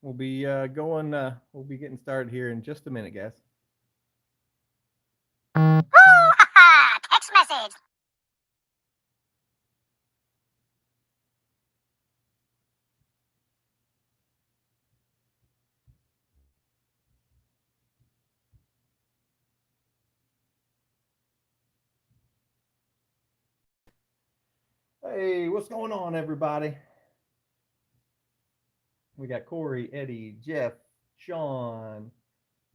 We'll be we'll be getting started here in just a minute, guys. Text message. Hey, what's going on, everybody? We got Corey, Eddie, Jeff, Sean,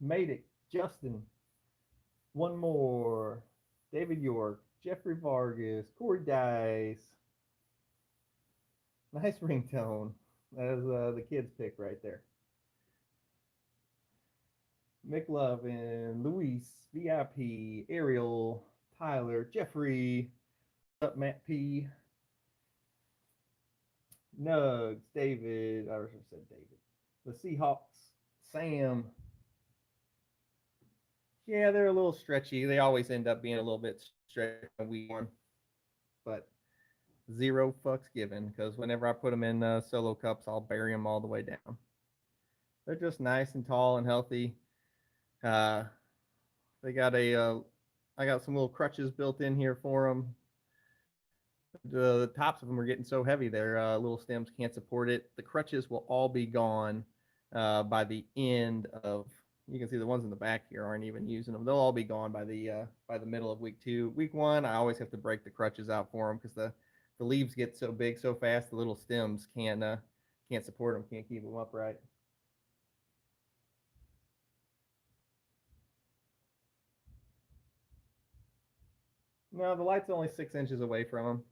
Madic, Justin, one more, David York, Jeffrey Vargas, Corey Dice. Nice ringtone. That is the kids' pick right there. McLovin, Luis, VIP, Ariel, Tyler, Jeffrey, what's up, Matt P, Nugs, David, I already said David, the Seahawks, Sam. Yeah, they're a little stretchy. They always end up being a little bit stretchy on week one, but zero fucks given because whenever I put them in solo cups, I'll bury them all the way down. They're just nice and tall and healthy. Uh, they got I got some little crutches built in here for them. The tops of them are getting so heavy, their little stems can't support it. The crutches will all be gone by the end of. You can see the ones in the back here aren't even using them. They'll all be gone by the middle of week two. Week one, I always have to break the crutches out for them because the leaves get so big so fast. The little stems can't support them, can't keep them upright. No, the light's only 6 inches away from them.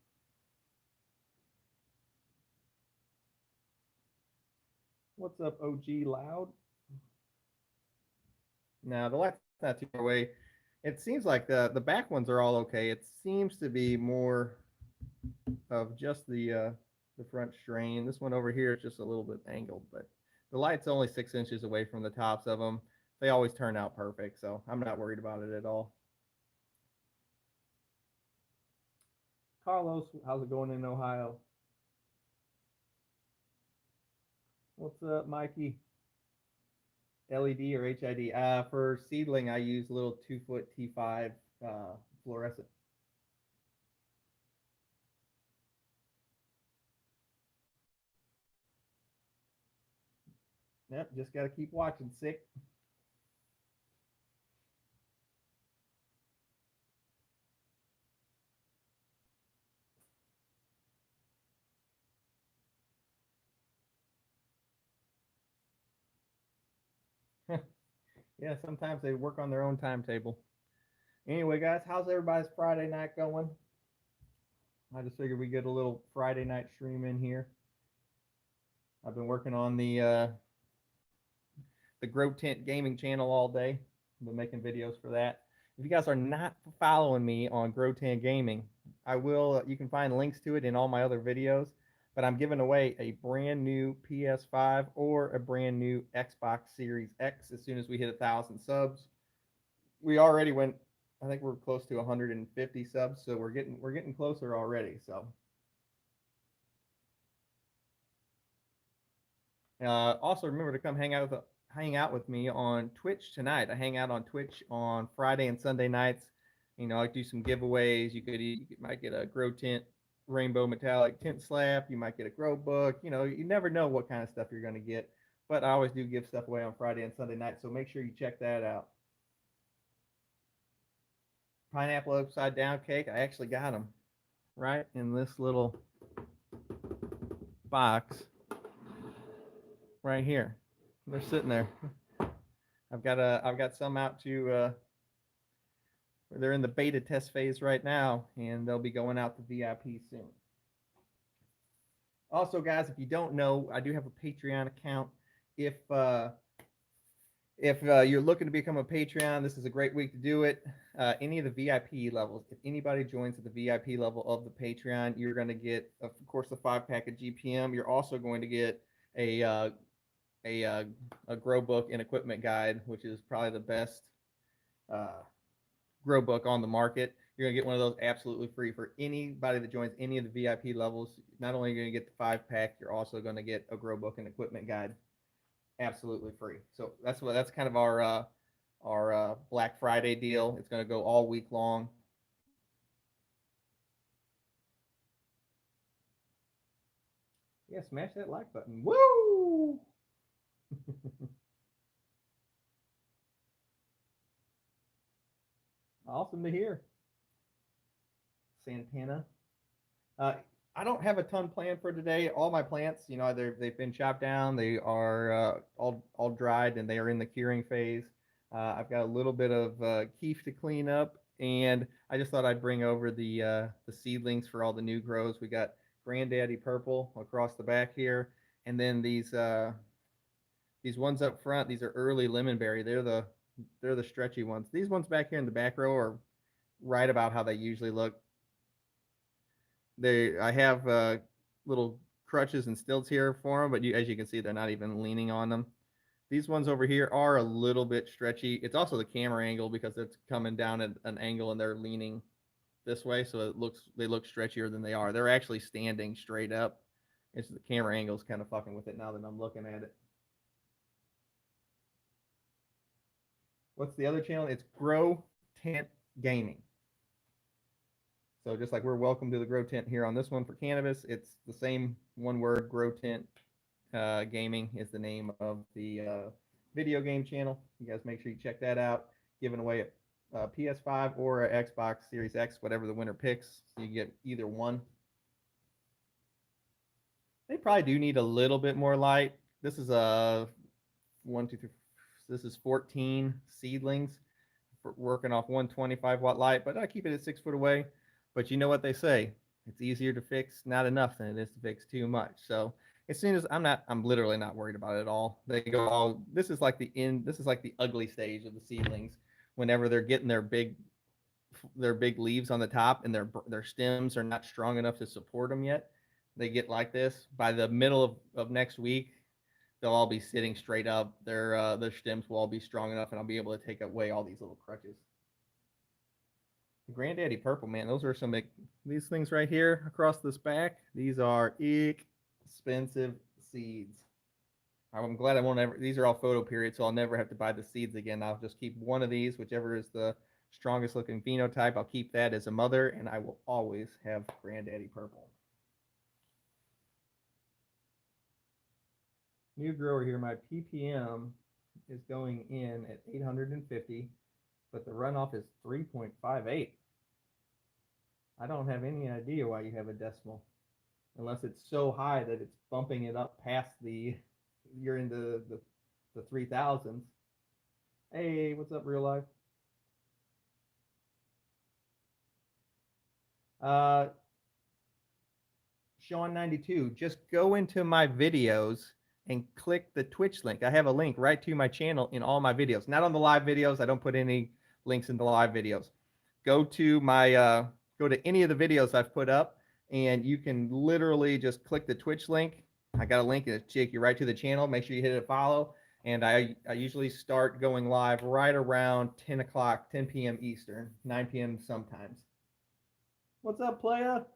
What's up, OG Loud? No, the light's not too far away. It seems like the back ones are all okay. It seems to be more of just the front strain. This one over here is just a little bit angled, but the light's only 6 inches away from the tops of them. They always turn out perfect, so I'm not worried about it at all. Carlos, how's it going in Ohio? What's up, Mikey? LED or HID? For seedling, I use a little 2 foot T5 fluorescent. Yep, just got to keep watching, sick. Yeah, sometimes they work on their own timetable. Anyway, guys, how's everybody's Friday night going? I just figured we get a little Friday night stream in here. I've been working on the Grow Tent Gaming channel all day. I've been making videos for that. If you guys are not following me on Grow Tent Gaming, I will. You can find links to it in all my other videos. But I'm giving away a brand new PS5 or a brand new Xbox Series X as soon as we hit 1,000 subs. We already went. I think we're close to 150 subs, so we're getting closer already. So also remember to come hang out with me on Twitch tonight. I hang out on Twitch on Friday and Sunday nights. You know, I do some giveaways. Might get a Grow Tent Rainbow Metallic tent slab. You might get a Grow book. You know, you never know what kind of stuff you're going to get. But I always do give stuff away on Friday and Sunday night, so make sure you check that out. Pineapple upside down cake. I actually got them right in this little box right here. They're sitting there. I've got some out to they're in the beta test phase right now, and they'll be going out to VIP soon. Also, guys, if you don't know, I do have a Patreon account. If you're looking to become a Patreon, this is a great week to do it. Any of the VIP levels, if anybody joins at the VIP level of the Patreon, you're going to get, of course, the 5 pack of GPM. You're also going to get a a grow book and equipment guide, which is probably the best uh, grow book on the market. You're gonna get one of those absolutely free for anybody that joins any of the VIP levels. Not only are you gonna get the 5 pack, you're also gonna get a grow book and equipment guide. absolutely free. So that's kind of our Black Friday deal. It's going to go all week long. Yeah, smash that like button. Woo! Awesome to hear, Santana. Uh, I don't have a ton planned for today. All my plants, they've been chopped down. They are all dried and they are in the curing phase. I've got a little bit of keef to clean up, and I just thought I'd bring over the seedlings for all the new grows. We got Granddaddy Purple across the back here, and then these ones up front. These are early Lemonberry. They're the stretchy ones. These ones back here in the back row are right about how they usually look. I have little crutches and stilts here for them, but as you can see, they're not even leaning on them. These ones over here are a little bit stretchy. It's also the camera angle because it's coming down at an angle and they're leaning this way, so they look stretchier than they are. They're actually standing straight up. It's the camera angle's kind of fucking with it now that I'm looking at it. What's the other channel? It's Grow Tent Gaming. So just like we're welcome to the Grow Tent here on this one for cannabis, it's the same one word. Grow Tent Gaming is the name of the video game channel. You guys make sure you check that out. Giving away a PS5 or a Xbox Series X, whatever the winner picks. You get either one. They probably do need a little bit more light. This is a 1, 2, 3. This is 14 seedlings working off 125-watt light, but I keep it at 6 foot away. But you know what they say? It's easier to fix not enough than it is to fix too much. So as soon as I'm literally not worried about it at all. They go all. This is like the ugly stage of the seedlings. Whenever they're getting their big leaves on the top and their stems are not strong enough to support them yet, they get like this. By the middle of next week, they'll all be sitting straight up. Their stems will all be strong enough, and I'll be able to take away all these little crutches. Granddaddy Purple, man, those are these things right here across this back. These are expensive seeds. I'm glad I won't ever. These are all photo periods, so I'll never have to buy the seeds again. I'll just keep one of these, whichever is the strongest looking phenotype. I'll keep that as a mother, and I will always have Granddaddy Purple. New grower here. My ppm is going in at 850, but the runoff is 3.58. I don't have any idea why you have a decimal, unless it's so high that it's bumping it up past you're in the 3000s. Hey, what's up, real life? Sean92, just go into my videos and click the Twitch link. I have a link right to my channel in all my videos. Not on the live videos. I don't put any links in the live videos. Go to any of the videos I've put up, and you can literally just click the Twitch link. I got a link and it'll take you right to the channel. Make sure you hit it follow. And I usually start going live right around 10 o'clock, 10 p.m. Eastern, 9 p.m. sometimes. What's up, playa?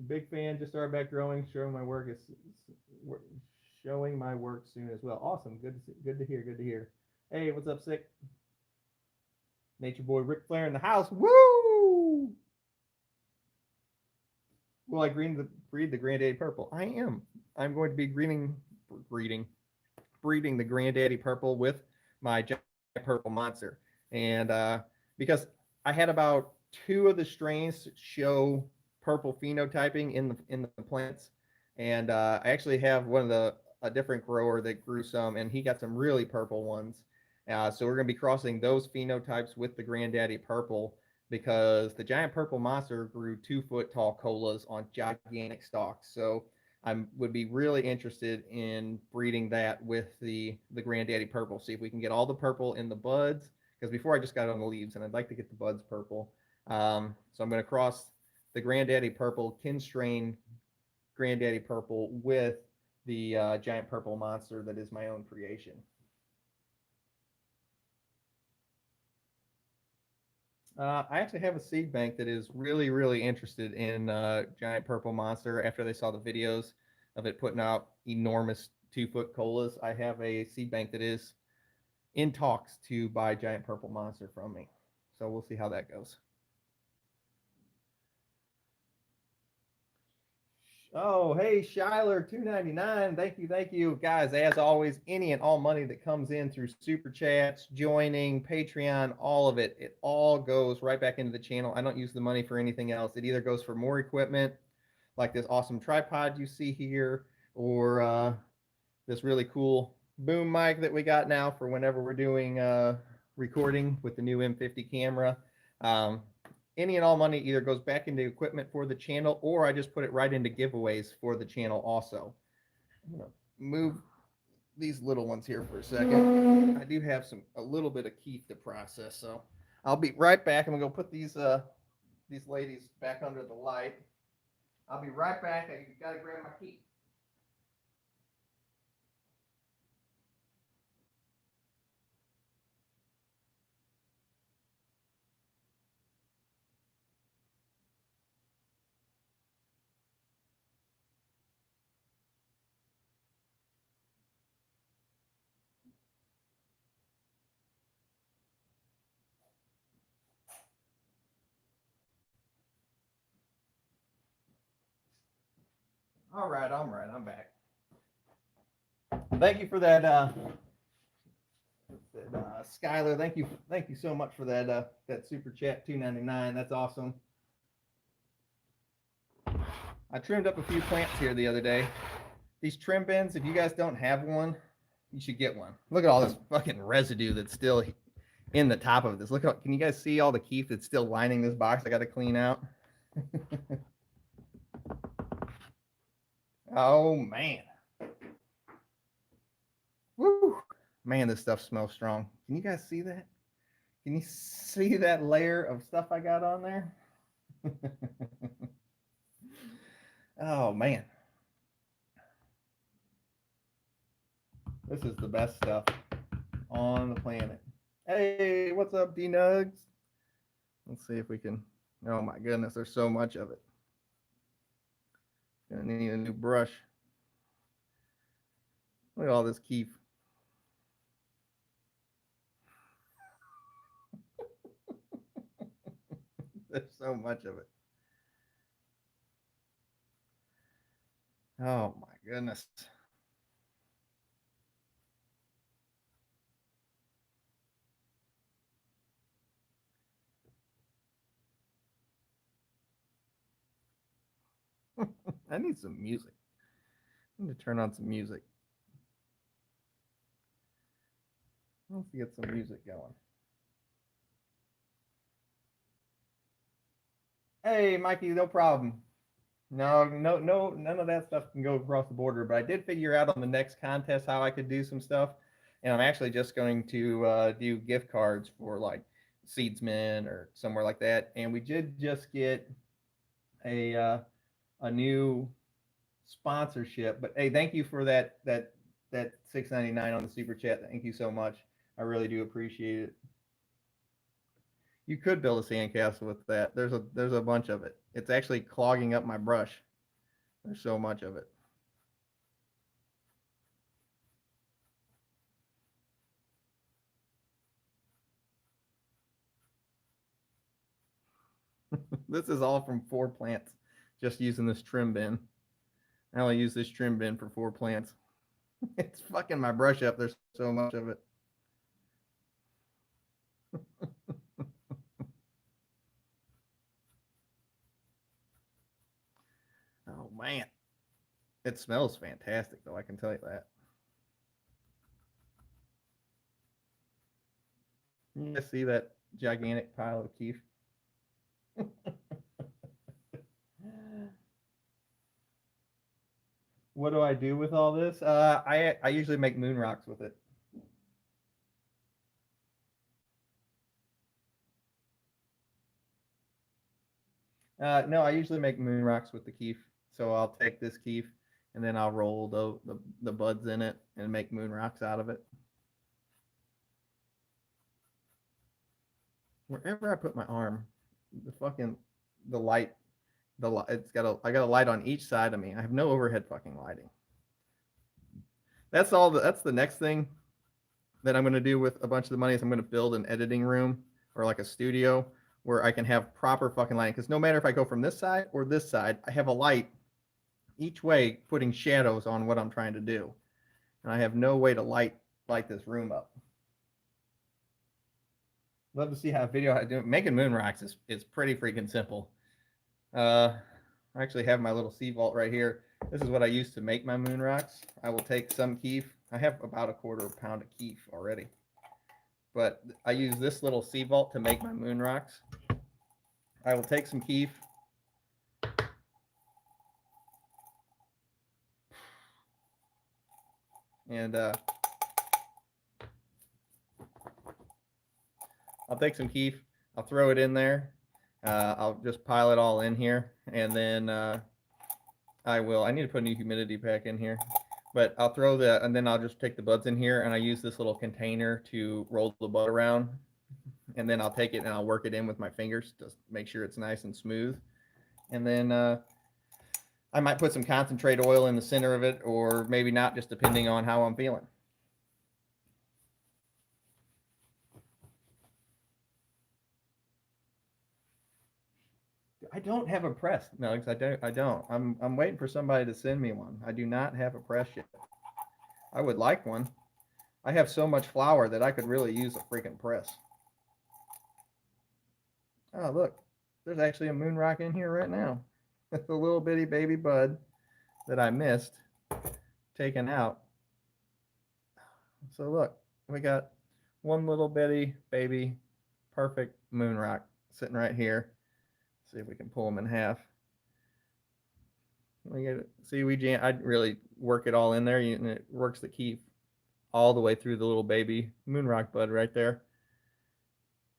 Big fan. Just started back growing. Showing my work soon as well. Awesome. Good to hear. Good to hear. Hey, what's up, sick? Nature boy Ric Flair in the house. Woo! Will I breed the Granddaddy Purple? I am. I'm going to be breeding the Granddaddy Purple with my Giant Purple Monster, and because I had about 2 of the strains show purple phenotyping in the plants, and I actually have a different grower that grew some, and he got some really purple ones. So we're going to be crossing those phenotypes with the Granddaddy Purple, because the Giant Purple Monster grew 2-foot tall colas on gigantic stalks. So I would be really interested in breeding that with the Granddaddy Purple. See if we can get all the purple in the buds, because before I just got it on the leaves, and I'd like to get the buds purple. So I'm going to cross the Granddaddy Purple, kin strain Granddaddy Purple, with the Giant Purple Monster that is my own creation. I actually have a seed bank that is really, really interested in Giant Purple Monster after they saw the videos of it putting out enormous 2 foot colas. I have a seed bank that is in talks to buy Giant Purple Monster from me. So we'll see how that goes. Oh, hey, Shiler, $2.99. Thank you, guys. As always, any and all money that comes in through super chats, joining, Patreon, all of it, it all goes right back into the channel. I don't use the money for anything else. It either goes for more equipment, like this awesome tripod you see here, or this really cool boom mic that we got now for whenever we're doing recording with the new M50 camera. Any and all money either goes back into equipment for the channel, or I just put it right into giveaways for the channel also. I'm gonna move these little ones here for a second. I do have a little bit of keef to process, so I'll be right back. I'm gonna go put these ladies back under the light. I'll be right back. I gotta grab my keef. All right, I'm back. Thank you for that, Skylar. Thank you so much for that super chat, $2.99. That's awesome. I trimmed up a few plants here the other day. These trim bins, if you guys don't have one, you should get one. Look at all this fucking residue that's still in the top of this. Can you guys see all the keef that's still lining this box? I got to clean out. Oh man. Woo. Man, this stuff smells strong. Can you guys see that? Can you see that layer of stuff I got on there? Oh man. This is the best stuff on the planet. Hey, what's up, D-Nugs? Let's see if we can. Oh my goodness, there's so much of it. Gonna need a new brush. Look at all this keef. There's so much of it. Oh my goodness. I need some music. I need to turn on some music. Let's get some music going. Hey, Mikey, no problem. No, none of that stuff can go across the border. But I did figure out on the next contest how I could do some stuff, and I'm actually just going to do gift cards for like Seedsman or somewhere like that. And we did just get a new sponsorship. But hey, thank you for that $6.99 on the super chat. Thank you so much. I really do appreciate it. You could build a sandcastle with that. There's a bunch of it. It's actually clogging up my brush. There's so much of it. This is all from 4 plants, just using this trim bin. I only use this trim bin for 4 plants. It's fucking my brush up. There's so much of it. Oh man. It smells fantastic though, I can tell you that. You guys see that gigantic pile of keef? What do I do with all this? I usually make moon rocks with it. No, I usually make moon rocks with the keef. So I'll take this keef and then I'll roll the buds in it and make moon rocks out of it. Wherever I put my arm, the light I got a light on each side of me. I have no overhead fucking lighting. That's the next thing that I'm going to do with a bunch of the money is I'm going to build an editing room or like a studio where I can have proper fucking lighting. Because no matter if I go from this side or this side, I have a light each way putting shadows on what I'm trying to do, and I have no way to light this room up. Love to see how video how to do it. Making moon rocks is pretty freaking simple. I actually have my little sea vault right here. This is what I use to make my moon rocks. I will take some keef. I have about a quarter of a pound of keef already. But I use this little sea vault to make my moon rocks. I will take some keef. And I'll take some keef. I'll throw it in there. I'll just pile it all in here. And then I need to put a new humidity pack in here. But I'll throw and then I'll just take the buds in here, and I use this little container to roll the bud around. And then I'll take it and I'll work it in with my fingers to make sure it's nice and smooth. And then I might put some concentrate oil in the center of it, or maybe not, just depending on how I'm feeling. I don't have a press, Alex. I don't. I'm waiting for somebody to send me one. I do not have a press yet. I would like one. I have so much flour that I could really use a freaking press. Oh, look. There's actually a moon rock in here right now. It's a little bitty baby bud that I missed taken out. So look, we got one little bitty baby perfect moon rock sitting right here. See if we can pull them in half. We get it. See, I really work it all in there, and it works the keef all the way through the little baby moon rock bud right there.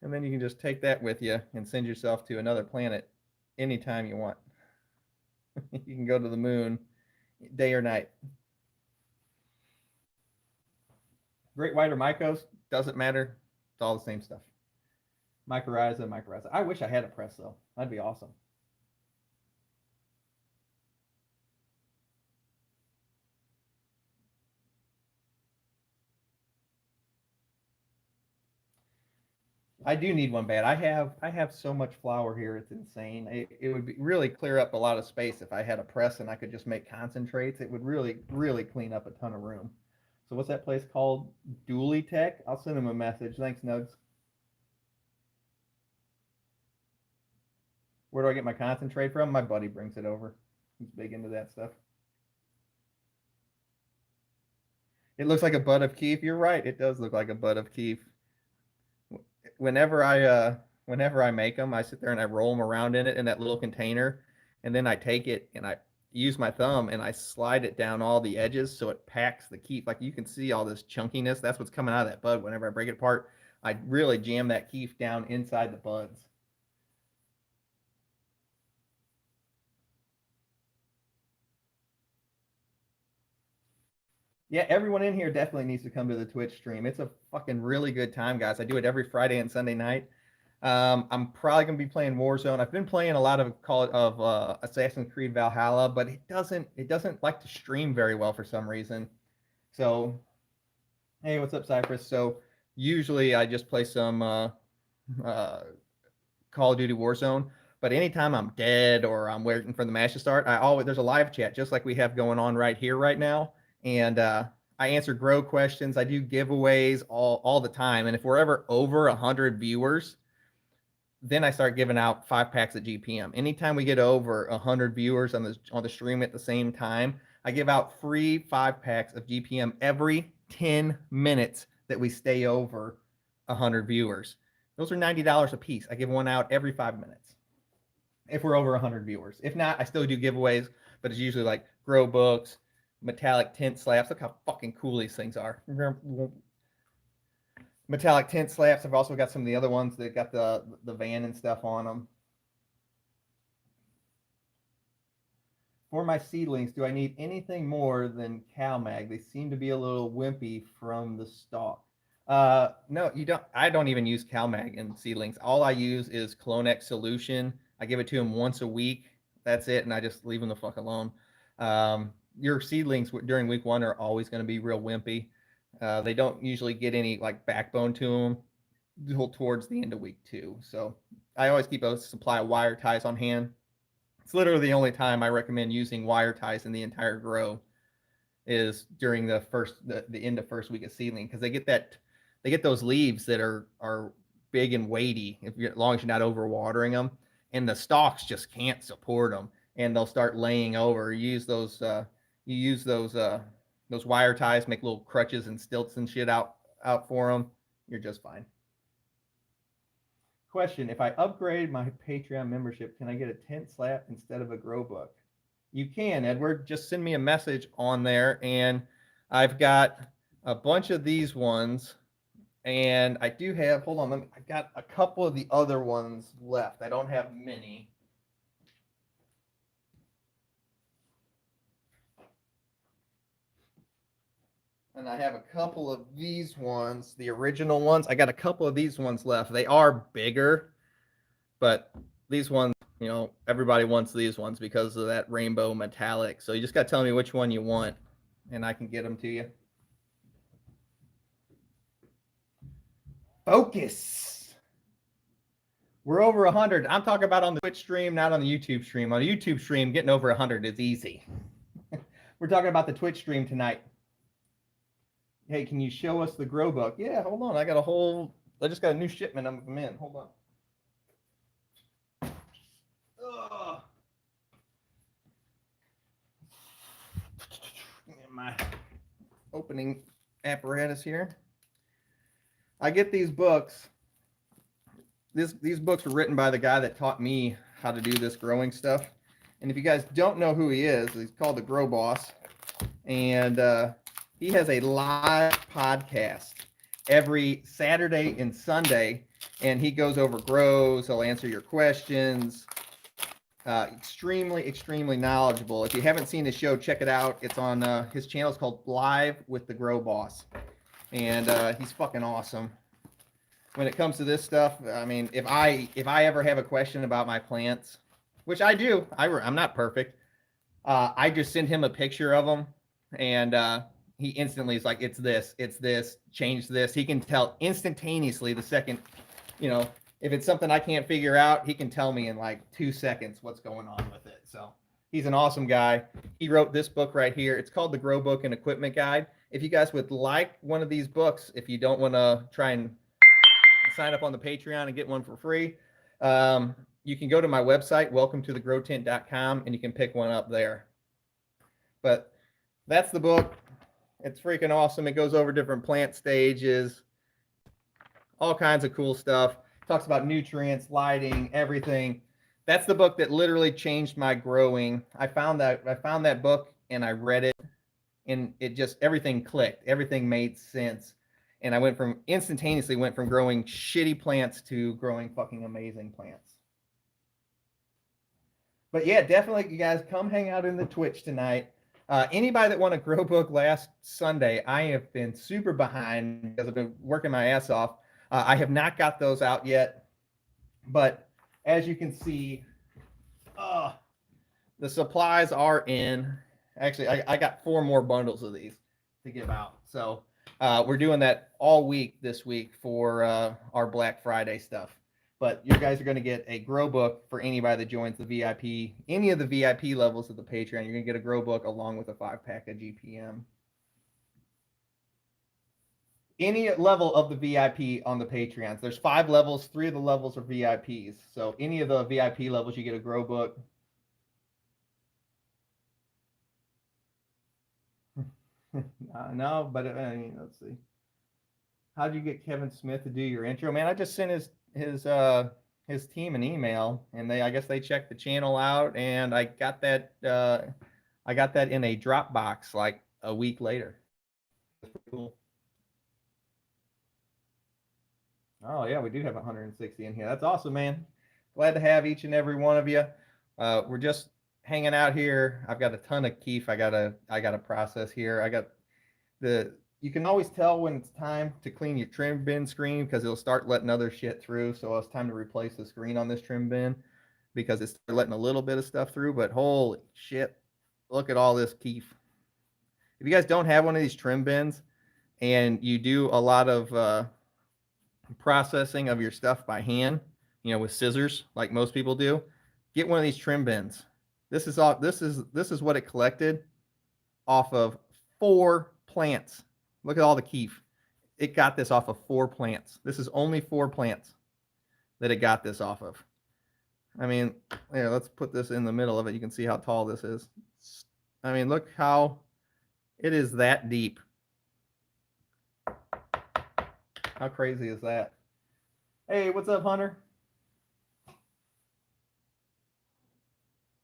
And then you can just take that with you and send yourself to another planet anytime you want. You can go to the moon day or night. Great white or mycos, doesn't matter. It's all the same stuff. Mycorrhiza. I wish I had a press though. That'd be awesome. I do need one bad. I have so much flour here, it's insane. It would really clear up a lot of space if I had a press and I could just make concentrates. It would really clean up a ton of room. So what's that place called? Dooley Tech? I'll send him a message. Thanks, Nugs. Where do I get my concentrate from? My buddy brings it over. He's big into that stuff. It looks like a bud of keef. You're right. It does look like a bud of keef. Whenever I make them, I sit there and I roll them around in it in that little container, and then I take it and I use my thumb and I slide it down all the edges so it packs the keef. Like you can see all this chunkiness. That's what's coming out of that bud. Whenever I break it apart, I really jam that keef down inside the buds. Yeah, everyone in here definitely needs to come to the Twitch stream. It's a fucking really good time, guys. I do it every Friday and Sunday night. I'm probably gonna be playing Warzone. I've been playing a lot of Assassin's Creed Valhalla, but it doesn't like to stream very well for some reason. So, hey, what's up, Cypress? So usually I just play some Call of Duty Warzone. But anytime I'm dead or I'm waiting for the match to start, there's a live chat just like we have going on right here right now, and I answer grow questions. I do giveaways all the time, and if we're ever over 100 viewers, then I start giving out 5 packs of GPM. Anytime we get over 100 viewers on the stream at the same time, I give out free 5 packs of GPM every 10 minutes that we stay over 100 viewers. Those are $90 a piece. I give one out every 5 minutes if we're over 100 viewers. If not, I still do giveaways, but it's usually like grow books, metallic tint slabs. Look how fucking cool these things are. Metallic tint slabs. I've also got some of the other ones that got the van and stuff on them. For my seedlings, do I need anything more than CalMag? They seem to be a little wimpy from the stalk. No, you don't. I don't even use CalMag in seedlings. All I use is Clonex solution. I give it to them once a week That's it, and I just leave them the fuck alone. Your seedlings during week 1 are always going to be real wimpy. They don't usually get any like backbone to them towards the end of week 2. So I always keep a supply of wire ties on hand. It's literally the only time I recommend using wire ties in the entire grow is during the end of first week of seedling, because they get those leaves that are big and weighty as long as you're not overwatering them, and the stalks just can't support them, and they'll start laying over. You use those wire ties, make little crutches and stilts and shit out for them. You're just fine. Question: if I upgrade my Patreon membership, can I get a tent slab instead of a grow book? You can, Edward. Just send me a message on there, and I've got a bunch of these ones, and I do have. Hold on, I've got a couple of the other ones left. I don't have many. And I have a couple of these ones, the original ones. I got a couple of these ones left. They are bigger, but these ones, everybody wants these ones because of that rainbow metallic. So you just got to tell me which one you want, and I can get them to you. Focus. We're over 100. I'm talking about on the Twitch stream, not on the YouTube stream. On the YouTube stream, getting over 100 is easy. We're talking about the Twitch stream tonight. Hey, can you show us the grow book? Yeah, hold on. I just got a new shipment of them in. Hold on. Ugh. My opening apparatus here. I get these books. These books were written by the guy that taught me how to do this growing stuff. And if you guys don't know who he is, he's called the Grow Boss. And he has a live podcast every Saturday and Sunday, and he goes over grows. He'll answer your questions. Extremely knowledgeable. If you haven't seen his show, check it out. It's on his channel. It's called Live with the Grow Boss, and he's fucking awesome. When it comes to this stuff, I mean, if I ever have a question about my plants, which I do, I'm not perfect. I just send him a picture of them, and he instantly is like, it's this, change this. He can tell instantaneously the second, if it's something I can't figure out, he can tell me in like 2 seconds what's going on with it. So he's an awesome guy. He wrote this book right here. It's called The Grow Book and Equipment Guide. If you guys would like one of these books, if you don't want to try and sign up on the Patreon and get one for free, you can go to my website, welcometothegrowtent.com, and you can pick one up there. But that's the book. It's freaking awesome. It goes over different plant stages, all kinds of cool stuff. Talks about nutrients, lighting, everything. That's the book that literally changed my growing. I found that book and I read it, and it just, everything clicked. Everything made sense. And I instantaneously went from growing shitty plants to growing fucking amazing plants. But yeah, definitely, you guys come hang out in the Twitch tonight. Anybody that won a grow book last Sunday, I have been super behind because I've been working my ass off. I have not got those out yet, but as you can see, the supplies are in. Actually, I got 4 more bundles of these to give out. So we're doing that all week this week for our Black Friday stuff. But you guys are going to get a grow book for anybody that joins the VIP, any of the VIP levels of the Patreon. You're going to get a grow book along with a 5-pack of GPM. Any level of the VIP on the Patreons. There's 5 levels. 3 of the levels are VIPs. So any of the VIP levels, you get a grow book. No, but I mean, let's see. How'd you get Kevin Smith to do your intro? Man, I just sent his team an email, and I guess they checked the channel out, and I got that in a Dropbox like a week later. That's pretty cool. Oh yeah, we do have 160 in here. That's awesome, man. Glad to have each and every one of you. We're just hanging out here. I've got a ton of keef I gotta process here. You can always tell when it's time to clean your trim bin screen because it'll start letting other shit through. So it's time to replace the screen on this trim bin. because it's letting a little bit of stuff through, but holy shit, look at all this keef. If you guys don't have one of these trim bins and you do a lot of processing of your stuff by hand, with scissors like most people do, get one of these trim bins. This is what it collected off of 4 plants. Look at all the keef. It got this off of 4 plants. This is only 4 plants that it got this off of. I mean, let's put this in the middle of it. You can see how tall this is. I mean, look how it is that deep. How crazy is that? Hey, what's up, Hunter?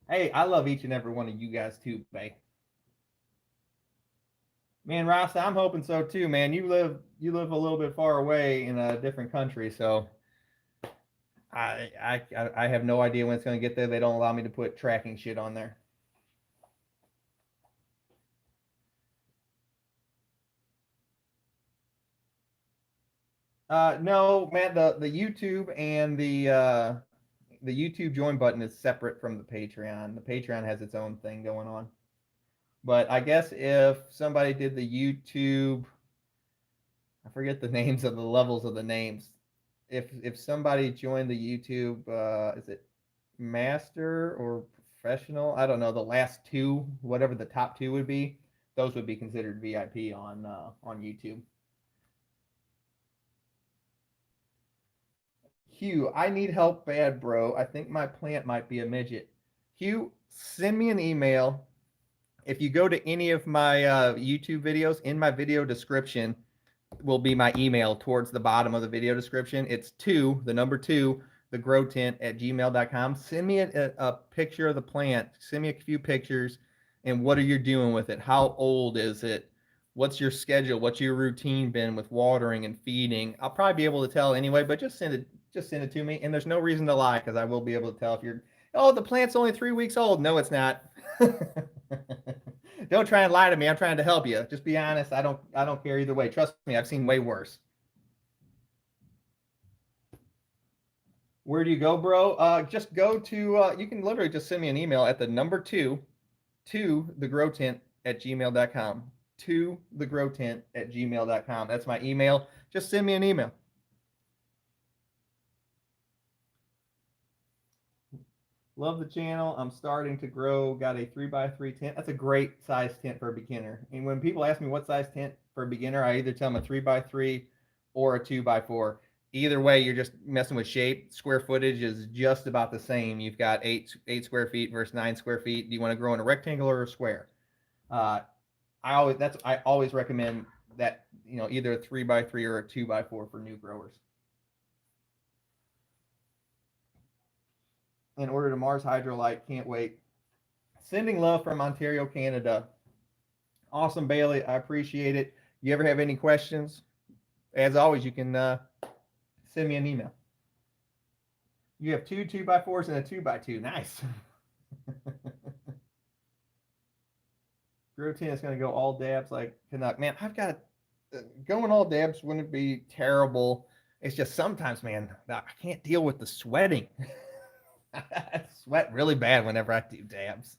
Hey, I love each and every one of you guys too, babe. Man, Ross, I'm hoping so too, man. You live a little bit far away in a different country, so I have no idea when it's going to get there. They don't allow me to put tracking shit on there. No, man. The YouTube and the YouTube join button is separate from the Patreon. The Patreon has its own thing going on. But I guess if somebody did the YouTube, I forget the names of the levels of the names. If somebody joined the YouTube, is it master or professional? I don't know. The last 2, whatever the top 2 would be, those would be considered VIP on YouTube. Hugh, I need help bad, bro. I think my plant might be a midget. Hugh, send me an email. If you go to any of my YouTube videos, in my video description will be my email towards the bottom of the video description. It's 2, the number 2, thegrowtent@gmail.com. Send me a picture of the plant. Send me a few pictures, and what are you doing with it? How old is it? What's your schedule? What's your routine been with watering and feeding? I'll probably be able to tell anyway, but just send it to me. And there's no reason to lie, because I will be able to tell if you're, oh, the plant's only 3 weeks old. No, it's not. Don't try and lie to me. I'm trying to help you. Just be honest. I don't care either way. Trust me, I've seen way worse. Where do you go, bro? Just go to, you can literally just send me an email at the number 2, to thegrowtent@gmail.com. To thegrowtent@gmail.com. That's my email. Just send me an email. Love the channel. I'm starting to grow. Got a 3x3 tent. That's a great size tent for a beginner. And when people ask me what size tent for a beginner, I either tell them a 3x3 or a 2x4. Either way, you're just messing with shape. Square footage is just about the same. You've got 8 square feet versus 9 square feet. Do you want to grow in a rectangle or a square? I always recommend that, either a 3x3 or a 2x4 for new growers. And ordered a Mars Hydrolite. Can't wait. Sending love from Ontario, Canada. Awesome, Bailey. I appreciate it. You ever have any questions? As always, you can send me an email. You have 2 2x4s and a 2x2. Nice. Grow 10 is going to go all dabs like Canuck. Man, I've got going all dabs wouldn't be terrible. It's just sometimes, man, I can't deal with the sweating. I sweat really bad whenever I do dabs.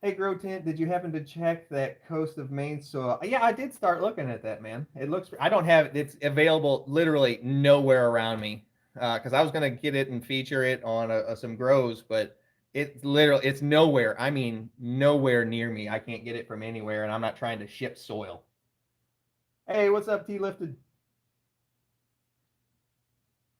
Hey, Grow Tent, did you happen to check that coast of Maine soil? Yeah, I did start looking at that, man. It looks, I don't have it. It's available literally nowhere around me, because I was going to get it and feature it on some grows, but it's nowhere. I mean, nowhere near me. I can't get it from anywhere, and I'm not trying to ship soil. Hey, what's up, T-Lifted?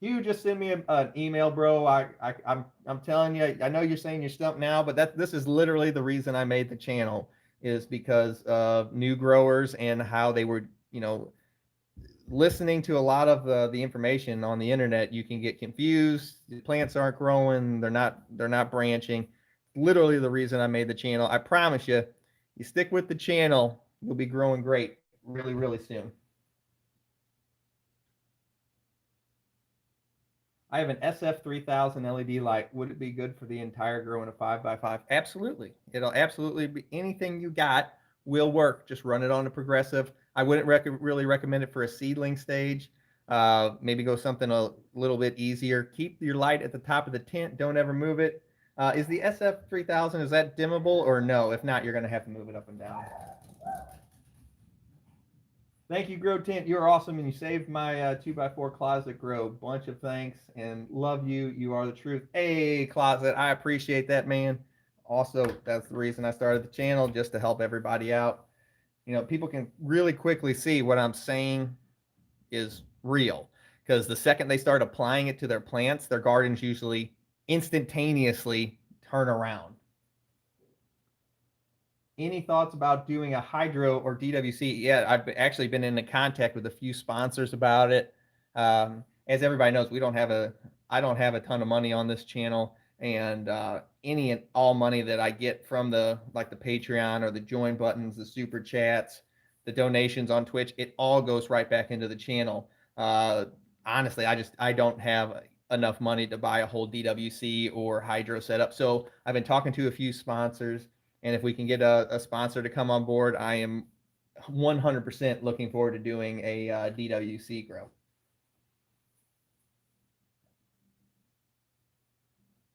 You just send me an email, bro. I'm telling you, I know you're saying you're stumped now, but this is literally the reason I made the channel, is because of new growers and how they were, listening to a lot of the information on the internet. You can get confused. The plants aren't growing. They're not branching. Literally the reason I made the channel. I promise you, you stick with the channel, you'll be growing great really, really soon. I have an SF3000 LED light. Would it be good for the entire grow in a 5x5? Absolutely. It'll absolutely be, anything you got will work. Just run it on a progressive. I wouldn't really recommend it for a seedling stage. Maybe go something a little bit easier. Keep your light at the top of the tent. Don't ever move it. Is the SF3000, is that dimmable or no? If not, you're going to have to move it up and down. Thank you, Grow Tent. You're awesome, and you saved my 2x4 closet grow. Bunch of thanks, and love you. You are the truth. Hey, closet, I appreciate that, man. Also, that's the reason I started the channel, just to help everybody out. People can really quickly see what I'm saying is real, because the second they start applying it to their plants, their gardens usually instantaneously turn around. Any thoughts about doing a hydro or DWC? Yeah, I've actually been in contact with a few sponsors about it. As everybody knows, I don't have a ton of money on this channel, and any and all money that I get from the Patreon or the join buttons, the super chats, the donations on Twitch, it all goes right back into the channel. Honestly, I don't have enough money to buy a whole DWC or hydro setup. So I've been talking to a few sponsors, and if we can get a sponsor to come on board, I am 100% looking forward to doing a DWC grow.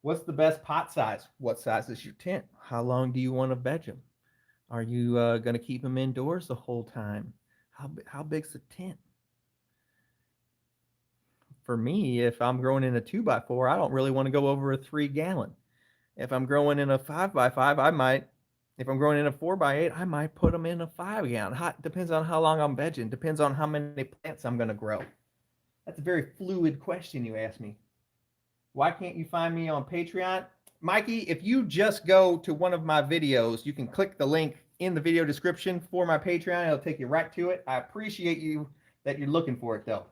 What's the best pot size? What size is your tent? How long do you want to veg them? Are you going to keep them indoors the whole time? How big's the tent? For me, if I'm growing in a 2x4, I don't really want to go over a 3-gallon. If I'm growing in a 5x5, I might. If I'm growing in a 4x8, I might put them in a 5-gallon. Depends on how long I'm vegging. Depends on how many plants I'm going to grow. That's a very fluid question you asked me. Why can't you find me on Patreon? Mikey, if you just go to one of my videos, you can click the link in the video description for my Patreon. It'll take you right to it. I appreciate you that you're looking for it, though.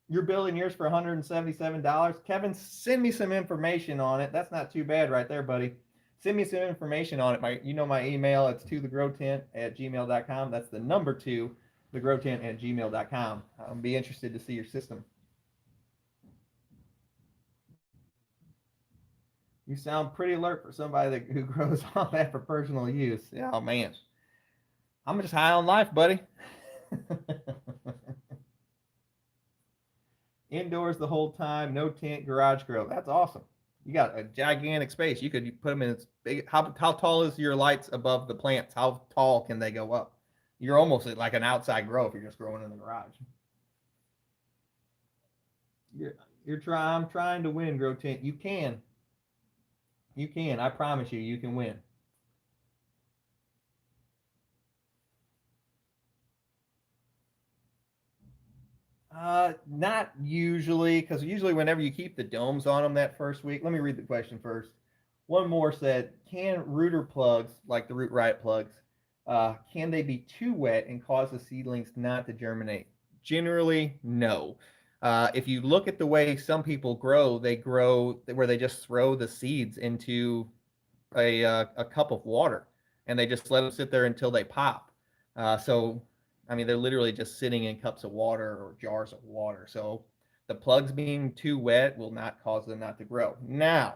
You're building yours for $177. Kevin, send me some information on it. That's not too bad right there, buddy. Send me some information on it. My email. It's tothegrowtent@gmail.com. That's the number 2, thegrowtent@gmail.com. I'll be interested to see your system. You sound pretty alert for somebody who grows all that for personal use. Oh, man. I'm just high on life, buddy. Indoors the whole time, no tent, garage grow. That's awesome. You got a gigantic space. You could put them in its big. How tall is your lights above the plants? How tall can they go up? You're almost like an outside grow if you're just growing in the garage. I'm trying to win, Grow Tent. You can. You can. I promise you, you can win. Not usually, because usually whenever you keep the domes on them that first week, let me read the question first. One more said, can rooter plugs, like the Root Riot plugs, can they be too wet and cause the seedlings not to germinate? Generally, no. If you look at the way some people grow, they grow where they just throw the seeds into a cup of water, and they just let them sit there until they pop. They're literally just sitting in cups of water or jars of water. So the plugs being too wet will not cause them not to grow. Now,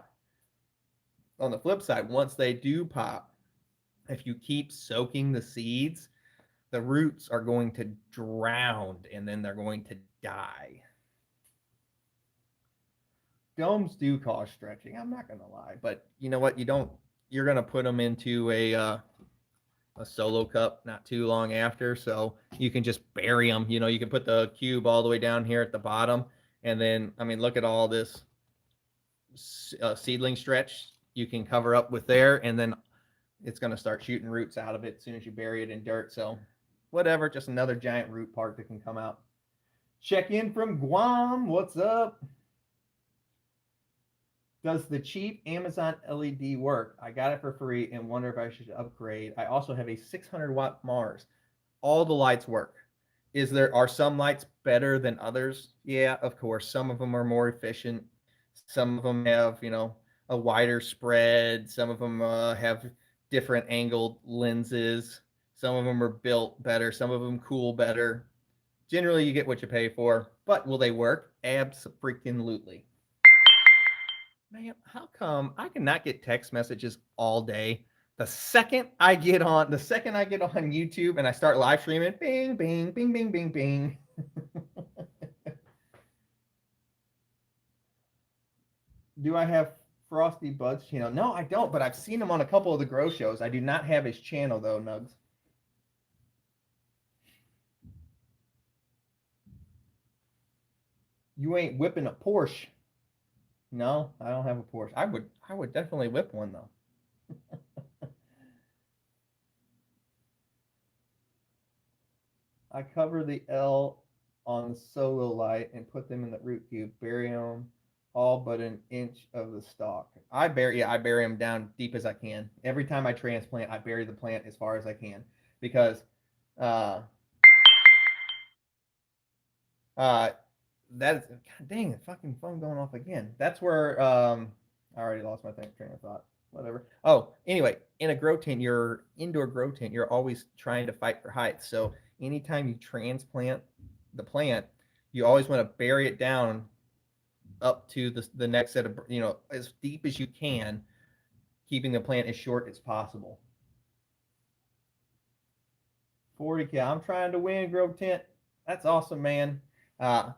on the flip side, once they do pop, if you keep soaking the seeds, the roots are going to drown and then they're going to die. Domes do cause stretching. I'm not going to lie, but you know what? You're going to put them into a solo cup not too long after, so you can just bury them. You can put the cube all the way down here at the bottom, and then look at all this seedling stretch you can cover up with there, and then it's going to start shooting roots out of it as soon as you bury it in dirt. So whatever, just another giant root part that can come out. Check in from Guam. What's up? Does the cheap Amazon LED work? I got it for free and wonder if I should upgrade. I also have a 600-watt Mars. All the lights work. Are some lights better than others? Yeah, of course. Some of them are more efficient. Some of them have, a wider spread. Some of them have different angled lenses. Some of them are built better. Some of them cool better. Generally, you get what you pay for. But will they work? Abso-freaking-lutely. Man, how come I cannot get text messages all day? The second I get on YouTube and I start live streaming, bing, bing, bing, bing, bing, bing. Do I have Frosty Bud's channel? No, I don't, but I've seen him on a couple of the grow shows. I do not have his channel though, Nugs. You ain't whipping a Porsche. No, I don't have a Porsche. I would definitely whip one though. I cover the L on the solo light and put them in the root cube. Bury them all but an inch of the stalk. I bury them down deep as I can. Every time I transplant, I bury the plant as far as I can because that is, God dang, the fucking phone going off again. That's where I already lost my train of thought. Whatever. Oh, anyway, in a grow tent, your indoor grow tent, you're always trying to fight for height. So anytime you transplant the plant, you always want to bury it down up to the next set of, as deep as you can, keeping the plant as short as possible. 40K. I'm trying to win, grow tent. That's awesome, man. Now,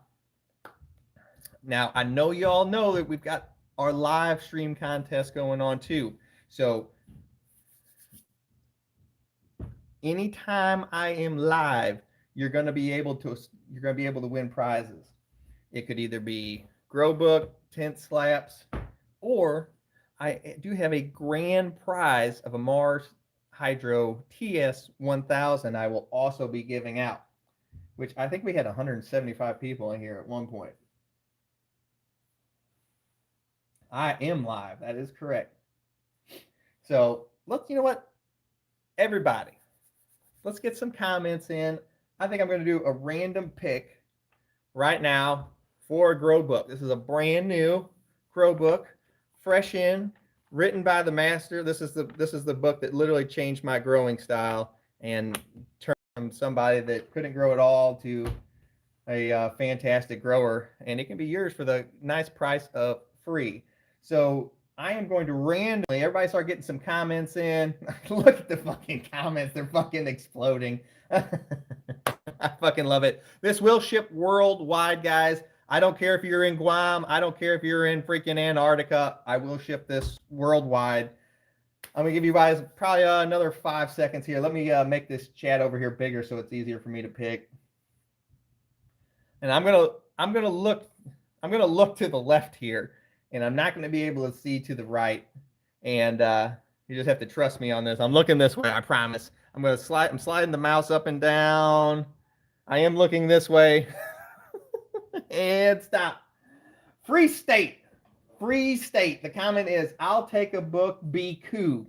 I know y'all know that we've got our live stream contest going on too. So anytime I am live, you're going to be able to win prizes. It could either be grow book, tent slaps, or I do have a grand prize of a Mars Hydro TS 1000 I will also be giving out, which I think we had 175 people in here at one point. I am live. That is correct. So you know what? Everybody, let's get some comments in. I think I'm going to do a random pick right now for a grow book. This is a brand new grow book, fresh in, written by the master. This is the book that literally changed my growing style and turned from somebody that couldn't grow at all to a fantastic grower. And it can be yours for the nice price of free. So I am going to randomly, everybody start getting some comments in. Look at the fucking comments. They're fucking exploding. I fucking love it. This will ship worldwide, guys. I don't care if you're in Guam. I don't care if you're in freaking Antarctica. I will ship this worldwide. I'm going to give you guys probably another 5 seconds here. Let me make this chat over here bigger so it's easier for me to pick. And I'm going to look to the left here. And I'm not going to be able to see to the right. And you just have to trust me on this. I'm looking this way, I promise. I'm sliding the mouse up and down. I am looking this way. And stop. Free State. Free State. The comment is, I'll take a book, be cool.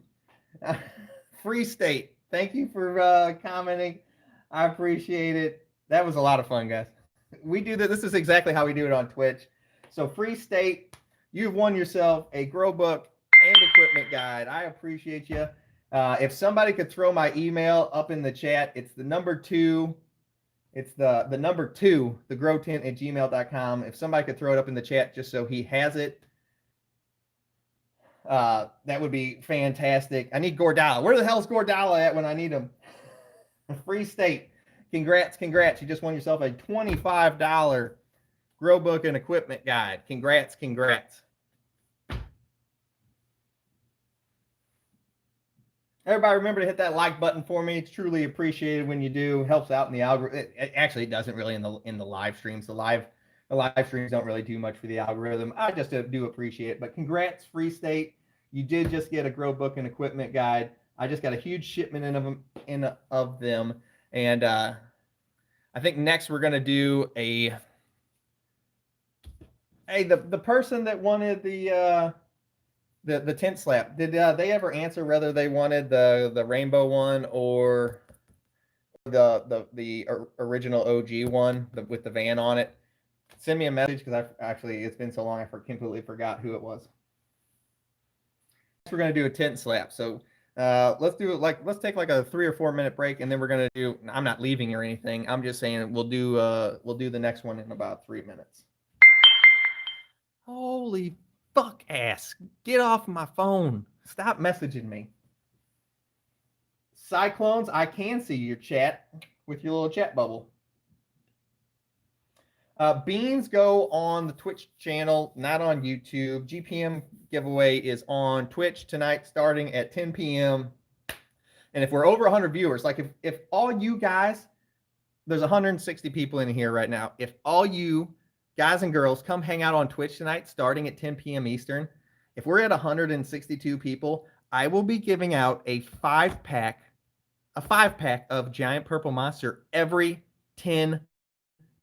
Free State. Thank you for commenting. I appreciate it. That was a lot of fun, guys. We do this. This is exactly how we do it on Twitch. So Free State. You've won yourself a grow book and equipment guide. I appreciate you. If somebody could throw my email up in the chat, it's the number 2. It's the number 2, thegrowtent@gmail.com. If somebody could throw it up in the chat just so he has it, that would be fantastic. I need Gordala. Where the hell's Gordala at when I need him? Free State. Congrats. You just won yourself a $25 grow book and equipment guide. Congrats. Everybody remember to hit that like button for me. It's truly appreciated when you do. Helps out in the algorithm. It doesn't really in the live streams. The live streams don't really do much for the algorithm. I just do appreciate it. But congrats, Free State. You did just get a grow book and equipment guide. I just got a huge shipment of them. And I think next we're gonna do the person that wanted the tent slap, did they ever answer whether they wanted the rainbow one or the original OG one with the van on it? Send me a message because it's been so long I completely forgot who it was. We're gonna do a tent slap, so let's do it let's take like a 3 or 4 minute break, and then we're gonna do. I'm not leaving or anything. I'm just saying we'll do the next one in about 3 minutes. Holy fuck ass. Get off my phone. Stop messaging me. Cyclones, I can see your chat with your little chat bubble. Beans go on the Twitch channel, not on YouTube. GPM giveaway is on Twitch tonight, starting at 10 p.m. And if we're over 100 viewers, like if all you guys, there's 160 people in here right now. If all you guys and girls come hang out on Twitch tonight, starting at 10 p.m. Eastern, if we're at 162 people, I will be giving out a five pack of Giant Purple Monster every 10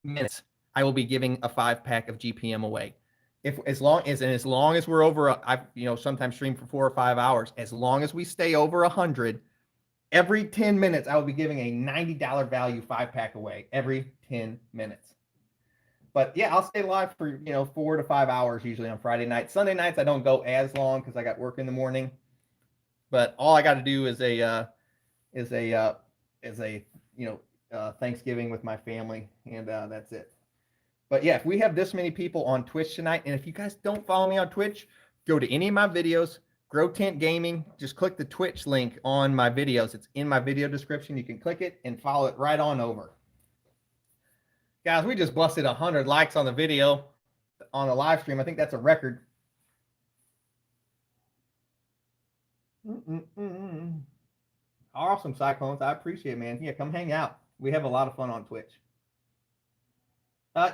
minutes. I will be giving a 5-pack of GPM away. If as long as we're over, I've sometimes stream for 4 or 5 hours. As long as we stay over 100, every 10 minutes I will be giving a $90 value 5-pack away every 10 minutes. But yeah, I'll stay live for 4 to 5 hours usually on Friday nights. Sunday nights I don't go as long because I got work in the morning. But all I got to do is a Thanksgiving with my family, and that's it. But yeah, if we have this many people on Twitch tonight, and if you guys don't follow me on Twitch, go to any of my videos, Grow Tent Gaming, just click the Twitch link on my videos. It's in my video description. You can click it and follow it right on over. Guys, we just busted 100 likes on the video on a live stream. I think that's a record. Awesome, Cyclones. I appreciate it, man. Yeah, come hang out. We have a lot of fun on Twitch.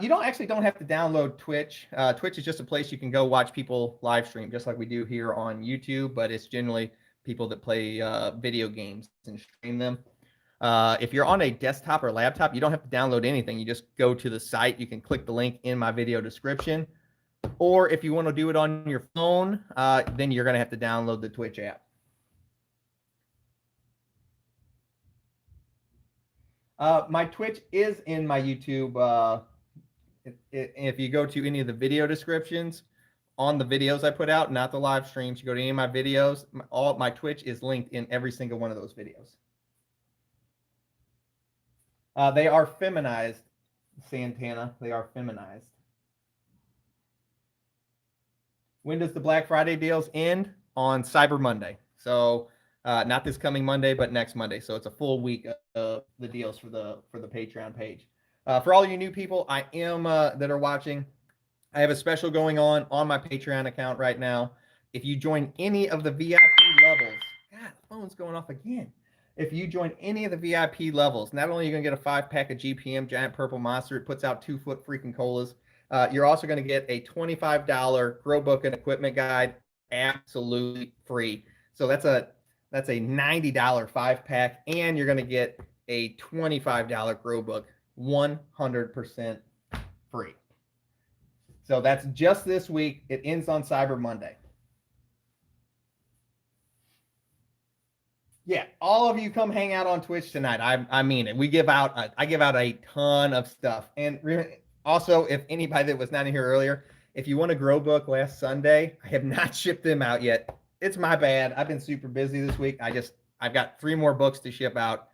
You don't have to download Twitch. Twitch is just a place you can go watch people live stream, just like we do here on YouTube, but it's generally people that play video games and stream them. If you're on a desktop or laptop, you don't have to download anything. You just go to the site. You can click the link in my video description. Or if you want to do it on your phone, then you're going to have to download the Twitch app. My Twitch is in my YouTube. If you go to any of the video descriptions on the videos I put out, not the live streams, you go to any of my videos, all my Twitch is linked in every single one of those videos. They are feminized, Santana. They are feminized. When does the Black Friday deals end? On Cyber Monday. So not this coming Monday, but next Monday. So it's a full week of the deals for the Patreon page. For all you new people, I am that are watching, I have a special going on my Patreon account right now. If you join any of the VIP levels, God, the phone's going off again. If you join any of the VIP levels, not only are you going to get a 5-pack of GPM Giant Purple Monster, it puts out 2-foot freaking colas. You're also going to get a $25 Grow Book and Equipment Guide, absolutely free. So that's a $90 5-pack, and you're going to get a $25 Grow Book, 100% free. So that's just this week. It ends on Cyber Monday. Yeah, all of you come hang out on Twitch tonight. I mean it. I give out a ton of stuff. And also, if anybody that was not in here earlier, if you want a Grow Book last Sunday, I have not shipped them out yet. It's my bad. I've been super busy this week. I've got 3 more books to ship out.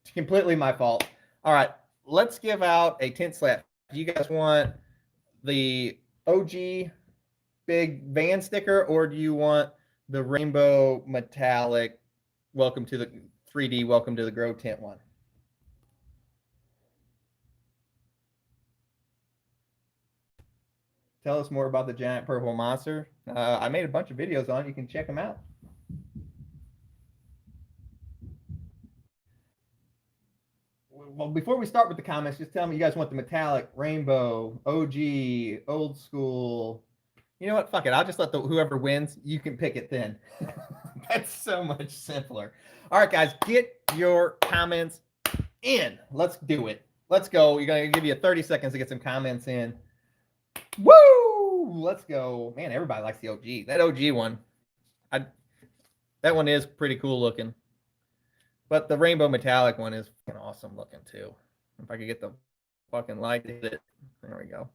It's completely my fault. All right, let's give out a tent slap. Do you guys want the OG big van sticker, or do you want the rainbow metallic welcome to the 3D welcome to the Grow Tent one? Tell us more about the Giant Purple Monster. I made a bunch of videos on it. You can check them out. Well, before we start with the comments, just tell me you guys want the metallic, rainbow, OG, old school. You know what? Fuck it. I'll just let whoever wins, you can pick it then. That's so much simpler. All right, guys, get your comments in. Let's do it. Let's go. You're going to give you 30 seconds to get some comments in. Woo! Let's go. Man, everybody likes the OG. That OG one, that one is pretty cool looking. But the rainbow metallic one is fucking awesome looking too. If I could get the fucking light to hit it. There we go.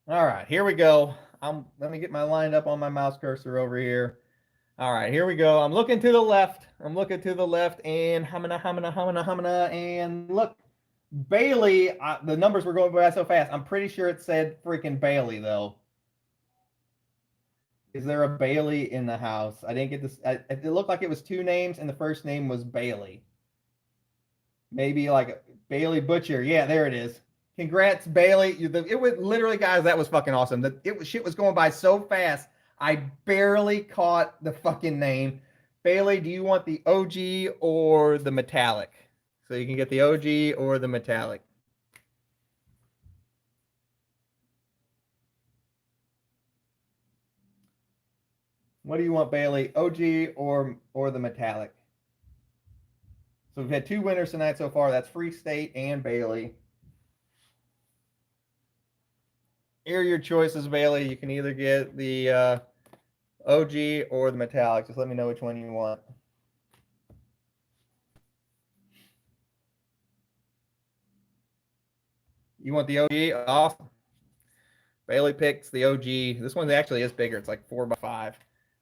All right, here we go. Let me get my lined up on my mouse cursor over here. All right, here we go. I'm looking to the left. And hamana, and look. Bailey, the numbers were going by so fast. I'm pretty sure it said freaking Bailey though. Is there a Bailey in the house? I didn't get this. It looked like it was two names, and the first name was Bailey. Maybe like Bailey Butcher. Yeah, there it is. Congrats, Bailey. It was literally, guys, that was fucking awesome. Shit was going by so fast. I barely caught the fucking name. Bailey, do you want the OG or the metallic? So you can get the OG or the metallic. What do you want, Bailey? OG or the metallic? So we've had two winners tonight so far. That's Free State and Bailey. Here are your choices, Bailey. You can either get the OG or the metallic. Just let me know which one you want. You want the OG? Awesome. Bailey picks the OG. This one actually is bigger. It's like 4x5.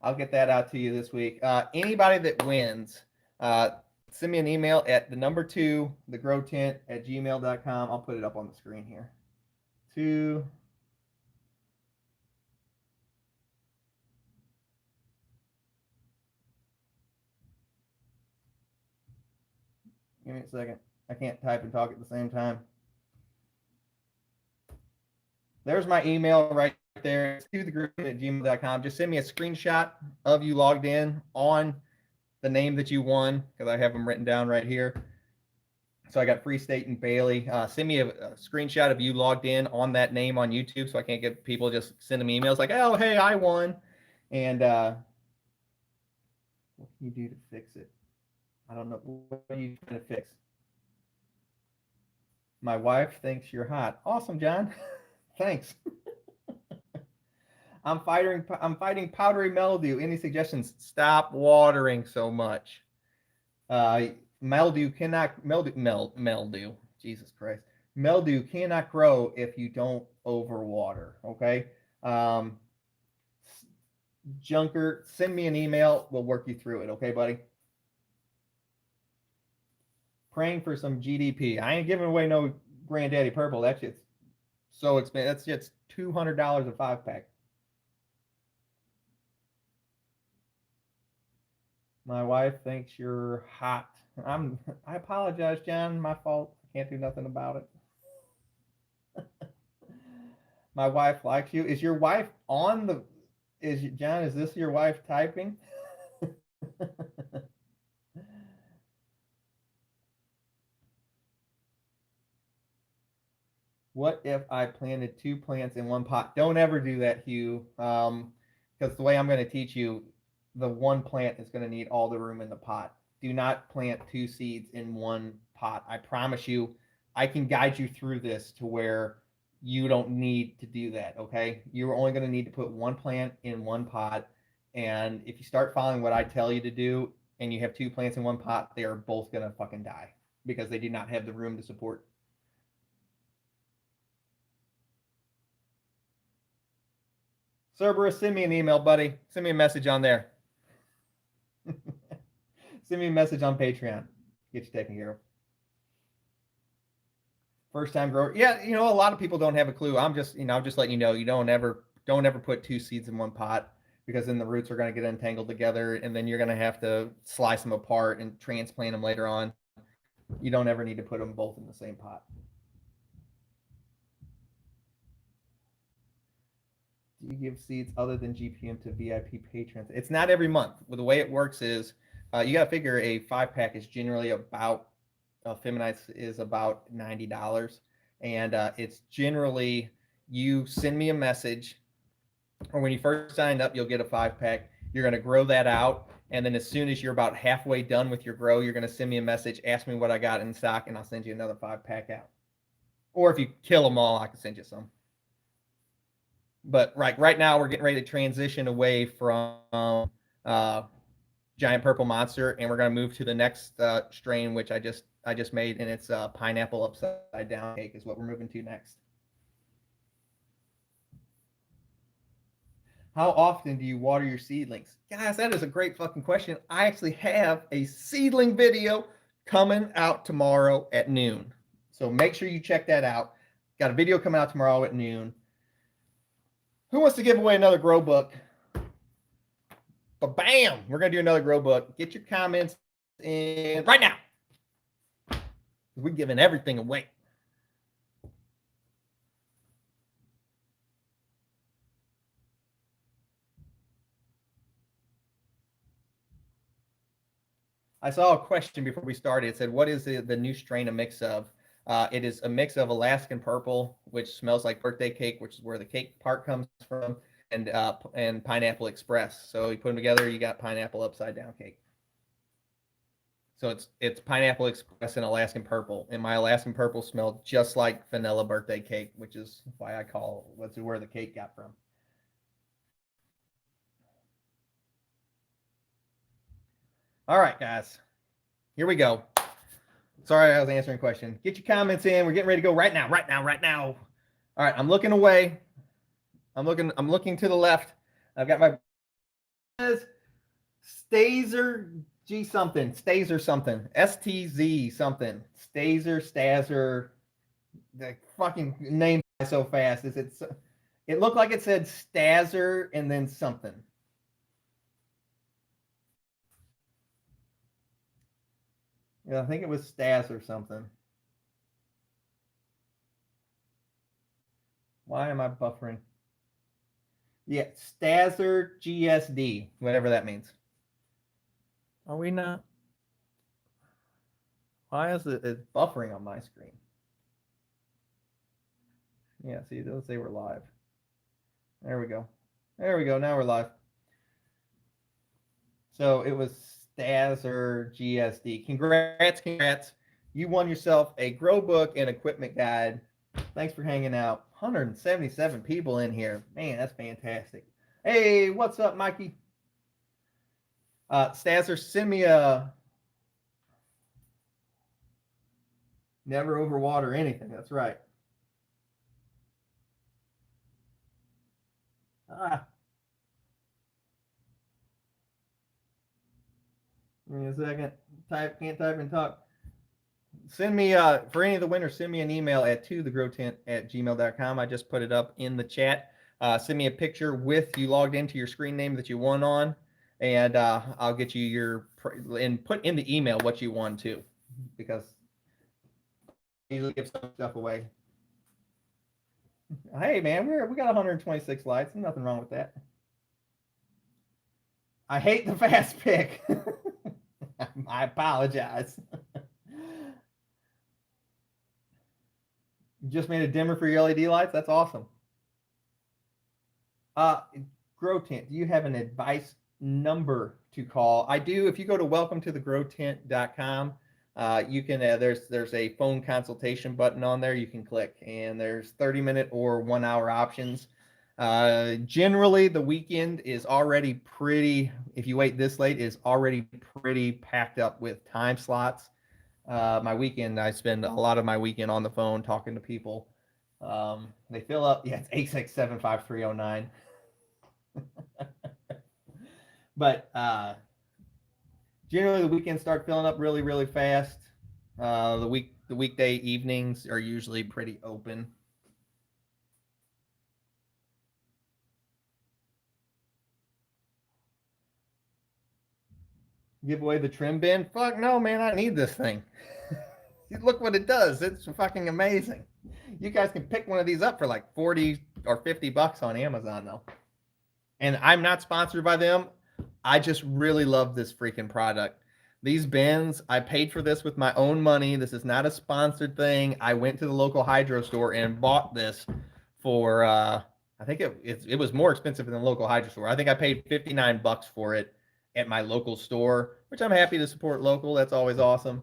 I'll get that out to you this week. Anybody that wins, send me an email at the number 2, thegrowtent@gmail.com. I'll put it up on the screen here. 2. Give me a second. I can't type and talk at the same time. There's my email right there. It's to thegrowtent@gmail.com. Just send me a screenshot of you logged in on the name that you won, because I have them written down right here. So I got Free State and Bailey. Send me a screenshot of you logged in on that name on YouTube, so I can't get people just send them emails like, oh, hey, I won. And what can you do to fix it? I don't know. What are you trying to fix? My wife thinks you're hot. Awesome, John. Thanks. I'm fighting powdery mildew. Any suggestions? Stop watering so much. Mildew cannot mildew. Jesus Christ. Mildew cannot grow if you don't overwater. Okay. Junker, send me an email. We'll work you through it. Okay, buddy. Praying for some GDP. I ain't giving away no Granddaddy Purple. That shit's so expensive. That's just $200 a 5-pack. My wife thinks you're hot. I apologize, John. My fault. I can't do nothing about it. My wife likes you. Is your wife on the? John? Is this your wife typing? What if I planted 2 plants in one pot? Don't ever do that, Hugh. Because the way I'm going to teach you, the one plant is going to need all the room in the pot. Do not plant 2 seeds in one pot. I promise you, I can guide you through this to where you don't need to do that, okay? You're only going to need to put one plant in one pot. And if you start following what I tell you to do and you have 2 plants in one pot, they are both going to fucking die because they do not have the room to support. Cerberus, send me an email, buddy. Send me a message on there. Send me a message on Patreon. Get you taken care of. First time grower. Yeah, a lot of people don't have a clue. I'm just letting you know. You don't ever put 2 seeds in one pot, because then the roots are going to get entangled together, and then you're going to have to slice them apart and transplant them later on. You don't ever need to put them both in the same pot. Do you give seeds other than GPM to VIP patrons? It's not every month. Well, the way it works is you got to figure a 5-pack is generally about, Feminites is about $90. And it's generally, you send me a message, or when you first signed up, you'll get a 5-pack. You're going to grow that out. And then as soon as you're about halfway done with your grow, you're going to send me a message, ask me what I got in stock, and I'll send you another 5-pack out. Or if you kill them all, I can send you some. But right now we're getting ready to transition away from Giant Purple Monster, and we're going to move to the next strain, which I just made, and it's pineapple upside down cake is what we're moving to next. How often do you water your seedlings? Guys, that is a great fucking question. I actually have a seedling video coming out tomorrow at noon. So make sure you check that out. Got a video coming out tomorrow at noon. Who wants to give away another grow book? But bam, we're gonna do another grow book. Get your comments in right now. We're giving everything away. I saw a question before we started. It said, "What is the new strain a mix of?" It is a mix of Alaskan Purple, which smells like birthday cake, which is where the cake part comes from, and Pineapple Express. So you put them together, you got pineapple upside down cake. So it's Pineapple Express and Alaskan Purple, and my Alaskan Purple smelled just like vanilla birthday cake, which is why I call what's where the cake got from. All right, guys, here we go. Sorry, I was answering a question. Get your comments in. We're getting ready to go right now, right now, right now. All right, I'm looking away. I'm looking to the left. I've got my Stazer G something, Stazer something, STZ something, Stazer. The fucking name so fast. Is it? It looked like it said Stazer and then something. Yeah, I think it was Stas or something. Why am I buffering? Yeah, Stazer GSD, whatever that means. Are we not? Why is it's buffering on my screen? Yeah, see, let's say we're live. There we go. There we go. Now we're live. So it was Stazer GSD. Congrats. You won yourself a grow book and equipment guide. Thanks for hanging out. 177 people in here. Man, that's fantastic. Hey, what's up, Mikey? Stazer, send me a never overwater anything. That's right. Give me a second. Can't type and talk. Send me for any of the winners, send me an email at tothegrowtent@gmail.com. I just put it up in the chat. Send me a picture with you logged into your screen name that you won on, and I'll get you and put in the email what you won too, because I usually give some stuff away. Hey man, we got 126 likes. There's nothing wrong with that. I hate the fast pick. I apologize. You just made a dimmer for your LED lights? That's awesome. Grow Tent, do you have an advice number to call? I do. If you go to welcometothegrowtent.com, you can there's a phone consultation button on there you can click, and there's 30-minute or 1 hour options. Generally the weekend is already pretty, if you wait this late, is already pretty packed up with time slots. My weekend, I spend a lot of my weekend on the phone talking to people. They fill up. Yeah, it's 867-5309. But generally the weekends start filling up really, really fast. The weekday evenings are usually pretty open. Give away the trim bin? Fuck no, man, I need this thing. Look what it does. It's fucking amazing. You guys can pick one of these up for like 40 or 50 bucks on Amazon though. And I'm not sponsored by them. I just really love this freaking product. These bins, I paid for this with my own money. This is not a sponsored thing. I went to the local hydro store and bought this for I think it was more expensive than the local hydro store. I think I paid 59 bucks for it at my local store, which I'm happy to support local. That's always awesome.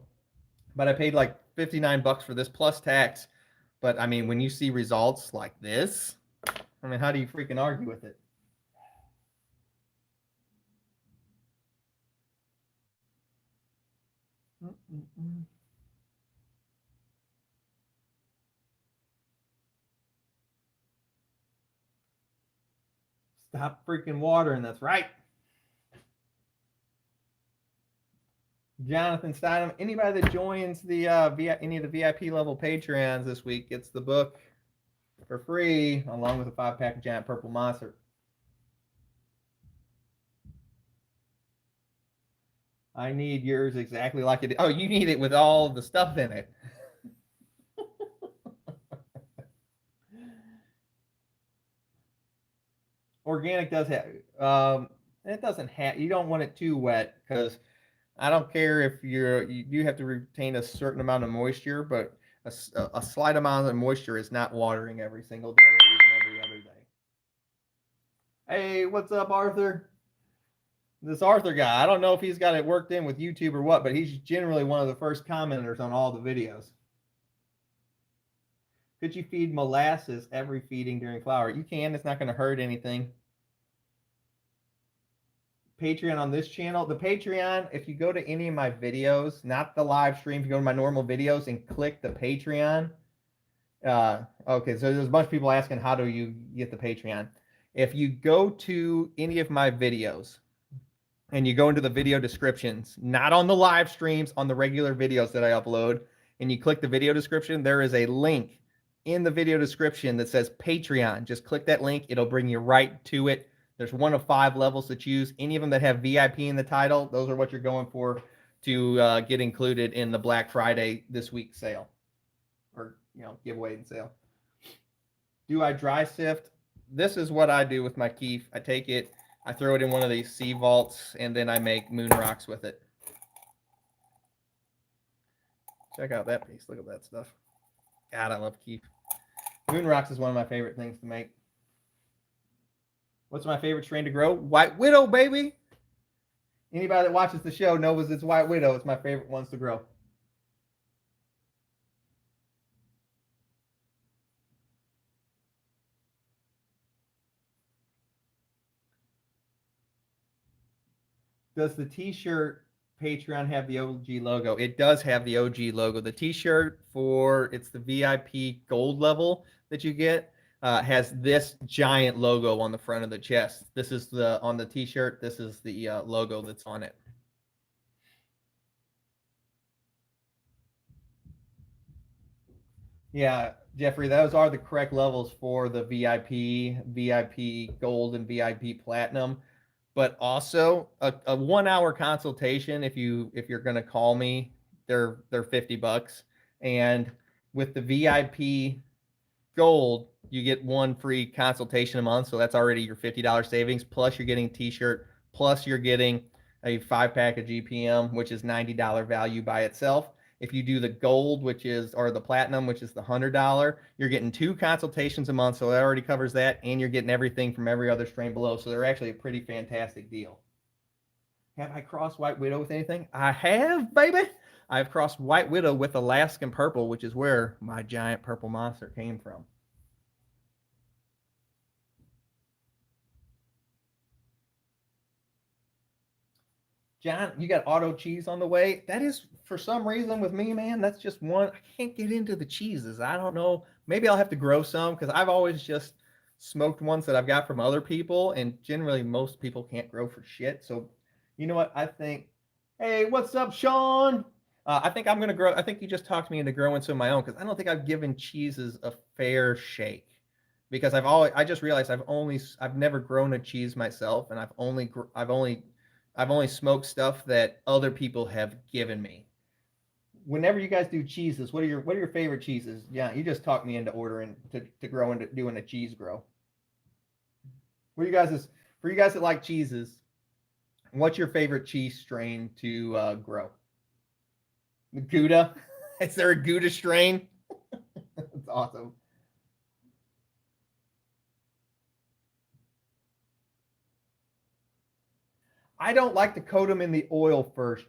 But I paid like 59 bucks for this plus tax. But I mean, when you see results like this, I mean, how do you freaking argue with it? Stop freaking watering. That's right. Jonathan Steinem. Anybody that joins the any of the VIP level Patreons this week gets the book for free, along with a 5-pack of giant purple monster. I need yours exactly like it. Oh, you need it with all the stuff in it. Organic does have. It doesn't have. You don't want it too wet because I don't care if you do have to retain a certain amount of moisture, but a slight amount of moisture is not watering every single day or even every other day. Hey, what's up, Arthur? This Arthur guy, I don't know if he's got it worked in with YouTube or what, but he's generally one of the first commenters on all the videos. Could you feed molasses every feeding during flower? You can. It's not going to hurt anything. Patreon on this channel. The Patreon, if you go to any of my videos, not the live stream, if you go to my normal videos and click the Patreon. Okay, so there's a bunch of people asking how do you get the Patreon. If you go to any of my videos and you go into the video descriptions, not on the live streams, on the regular videos that I upload, and you click the video description, there is a link in the video description that says Patreon. Just click that link. It'll bring you right to it. There's one of 5 levels to choose. Any of them that have VIP in the title, those are what you're going for to get included in the Black Friday this week sale, or giveaway and sale. Do I dry sift? This is what I do with my keef. I take it, I throw it in one of these sea vaults, and then I make moon rocks with it. Check out that piece. Look at that stuff. God, I love keef. Moon rocks is one of my favorite things to make. What's my favorite strain to grow? White Widow, baby. Anybody that watches the show knows it's White Widow. It's my favorite ones to grow. Does the t-shirt Patreon have the OG logo? It does have the OG logo. The t-shirt it's the VIP gold level that you get. Has this giant logo on the front of the chest. This is on the t-shirt. This is the logo that's on it. Yeah, Jeffrey, those are the correct levels for the VIP gold, and VIP platinum. But also a 1-hour consultation. If you're gonna call me, they're $50, and with the VIP gold, you get 1 free consultation a month. So that's already your $50 savings. Plus you're getting a t-shirt. Plus you're getting a 5-pack of GPM, which is $90 value by itself. If you do the gold, or the platinum, which is the $100, you're getting 2 consultations a month. So that already covers that. And you're getting everything from every other strain below. So they're actually a pretty fantastic deal. Have I crossed White Widow with anything? I have, baby. I've crossed White Widow with Alaskan Purple, which is where my giant purple monster came from. John, you got auto cheese on the way. That is, for some reason with me, man, that's just one. I can't get into the cheeses. I don't know. Maybe I'll have to grow some because I've always just smoked ones that I've got from other people, and generally most people can't grow for shit. So, you know what? I think, hey, what's up, Sean? I think I'm gonna grow. I think you just talked me into growing some of my own because I don't think I've given cheeses a fair shake. Because I just realized I've never grown a cheese myself, and I've only smoked stuff that other people have given me. Whenever you guys do cheeses, what are your favorite cheeses? Yeah, you just talked me into ordering to grow into doing a cheese grow. For you guys that like cheeses, what's your favorite cheese strain to grow? The Gouda? Is there a Gouda strain? That's awesome. I don't like to coat them in the oil first,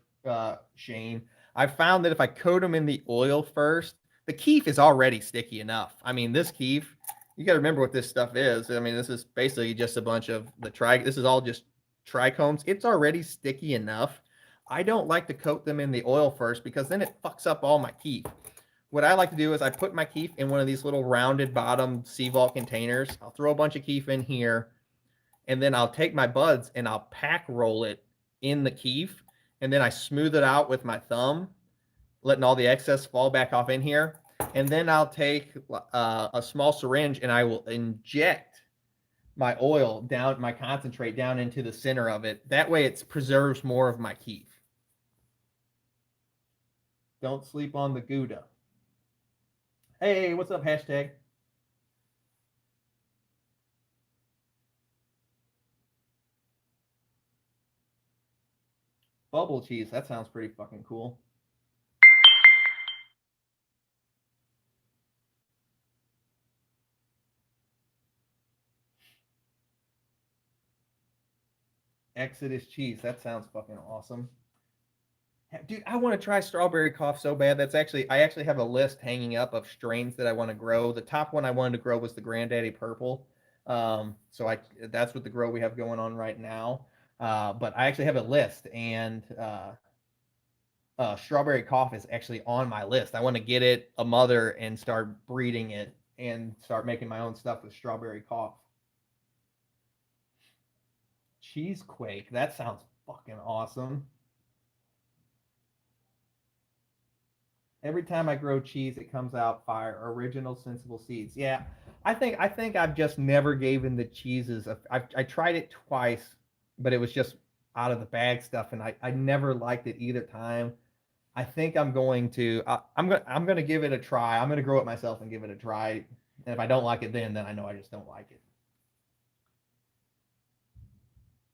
Shane. I found that if I coat them in the oil first, the keef is already sticky enough. I mean, this keef, you got to remember what this stuff is. I mean, this is basically just a bunch of this is all just trichomes. It's already sticky enough. I don't like to coat them in the oil first because then it fucks up all my keef. What I like to do is I put my keef in one of these little rounded bottom sea vault containers. I'll throw a bunch of keef in here, and then I'll take my buds and I'll pack roll it in the keef, and then I smooth it out with my thumb, letting all the excess fall back off in here. And then I'll take a small syringe and I will inject my oil down, my concentrate down into the center of it. That way it preserves more of my keef. Don't sleep on the Gouda. Hey, what's up, hashtag? Bubble cheese. That sounds pretty fucking cool. Exodus cheese. That sounds fucking awesome. Dude, I want to try strawberry cough so bad. I actually have a list hanging up of strains that I want to grow. The top one I wanted to grow was the Granddaddy Purple. That's what the grow we have going on right now. But I actually have a list, and strawberry cough is actually on my list. I want to get it a mother and start breeding it and start making my own stuff with strawberry cough. Cheesequake. That sounds fucking awesome. Every time I grow cheese, it comes out fire. Original sensible seeds. Yeah, I think I've just never given the cheeses. I tried it twice, but it was just out of the bag stuff, and I never liked it either time. I think I'm going to I'm gonna give it a try. I'm gonna grow it myself and give it a try. And if I don't like it, then I know I just don't like it.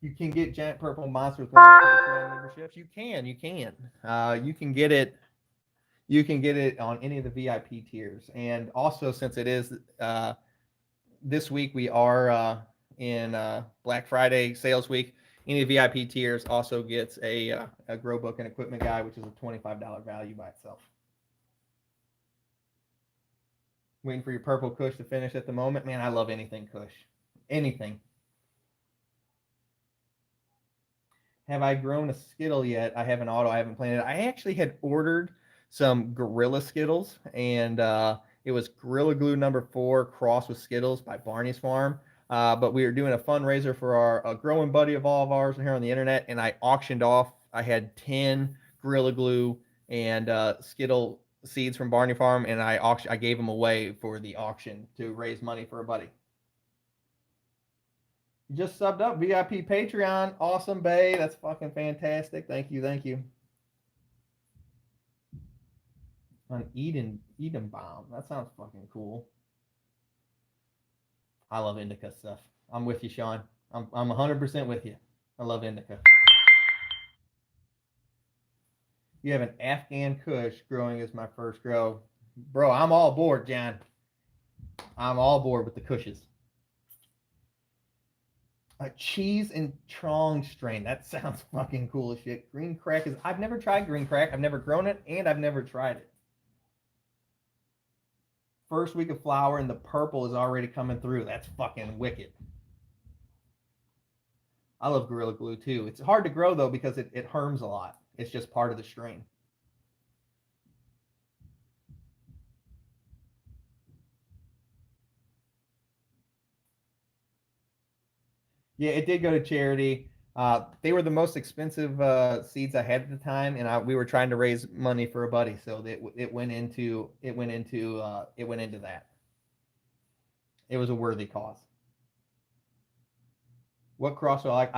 You can get giant purple monster with one of the Patreon memberships. You can. You can get it on any of the VIP tiers. And also, since it is this week, we are in Black Friday sales week. Any of the VIP tiers also gets a grow book and equipment guide, which is a $25 value by itself. Waiting for your purple kush to finish at the moment. Man, I love anything kush. Anything. Have I grown a Skittle yet? I haven't I haven't planted it. I actually had ordered some Gorilla Skittles, and it was Gorilla Glue #4 crossed with Skittles by Barney's Farm. But we were doing a fundraiser for a growing buddy of all of ours here on the internet, and I auctioned off. I had 10 Gorilla Glue and Skittle seeds from Barney Farm, and I gave them away for the auction to raise money for a buddy. Just subbed up VIP Patreon. Awesome, Bay. That's fucking fantastic. Thank you. Thank you. On Eden Bomb. That sounds fucking cool. I love indica stuff. I'm with you, Sean. I'm 100% with you. I love indica. You have an Afghan Kush growing as my first grow. Bro, I'm all aboard, John. I'm all aboard with the Kushes. A cheese and trong strain. That sounds fucking cool as shit. Green crack is. I've never tried green crack. I've never grown it, and I've never tried it. First week of flower, and the purple is already coming through. That's fucking wicked. I love Gorilla Glue too. It's hard to grow though because it harms a lot. It's just part of the strain. Yeah, it did go to charity. They were the most expensive seeds I had at the time, and we were trying to raise money for a buddy, so it went into that. It was a worthy cause. What cross do I like?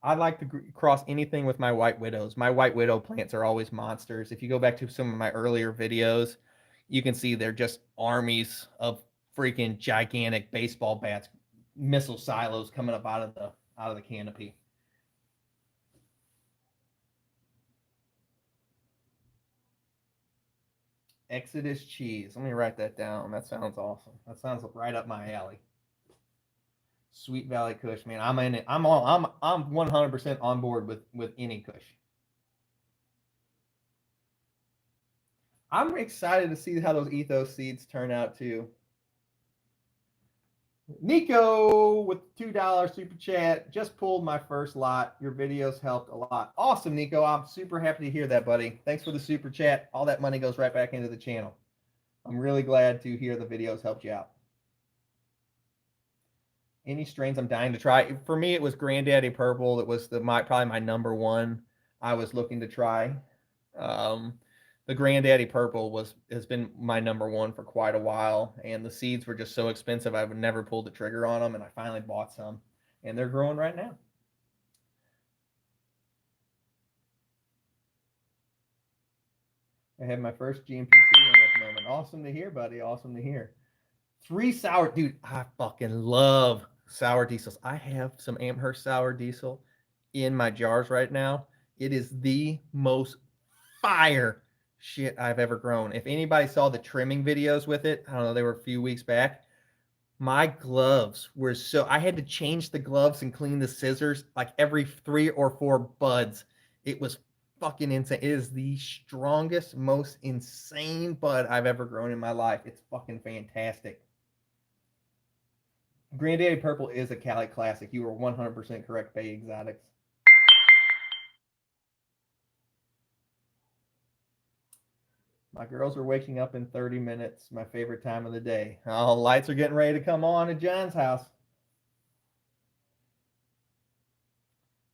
I like to cross anything with my white widows. My white widow plants are always monsters. If you go back to some of my earlier videos, you can see they're just armies of freaking gigantic baseball bats, missile silos coming up out of the canopy. Exodus cheese. Let me write that down. That sounds awesome. That sounds right up my alley. Sweet Valley Kush, man. I'm in it. I'm 100% on board with any Kush. I'm excited to see how those ethos seeds turn out too. Nico with $2 super chat just pulled my first lot. Your videos helped a lot. Awesome, Nico. I'm super happy to hear that, buddy. Thanks for the super chat. All that money goes right back into the channel. I'm really glad to hear the videos helped you out. Any strains I'm dying to try? For me, it was Granddaddy Purple. That was probably my number one. I was looking to try. Um, the Granddaddy Purple has been my number one for quite a while, and the seeds were just so expensive I would never pull the trigger on them, and I finally bought some, and they're growing right now. I had my first GMP seedling at the moment. Awesome to hear, buddy. Awesome to hear. 3 sour, dude. I fucking love sour diesels. I have some Amherst sour diesel in my jars right now. It is the most fire shit I've ever grown. If anybody saw the trimming videos with it, I don't know, they were a few weeks back. My gloves were so I had to change the gloves and clean the scissors like every 3 or 4 buds. It was fucking insane. It is the strongest, most insane bud I've ever grown in my life. It's fucking fantastic. Granddaddy Purple is a Cali classic. You were 100% correct, Bay Exotics. My girls are waking up in 30 minutes. My favorite time of the day. Oh, lights are getting ready to come on at John's house.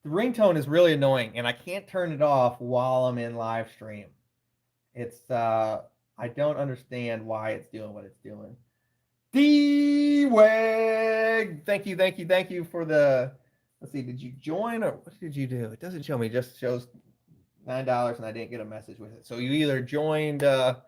The ringtone is really annoying, and I can't turn it off while I'm in live stream. It's I don't understand why it's doing what it's doing. D-Weg! Thank you for the. Let's see, did you join or what did you do? It doesn't show me, it just shows $9 and I didn't get a message with it. So you either joined the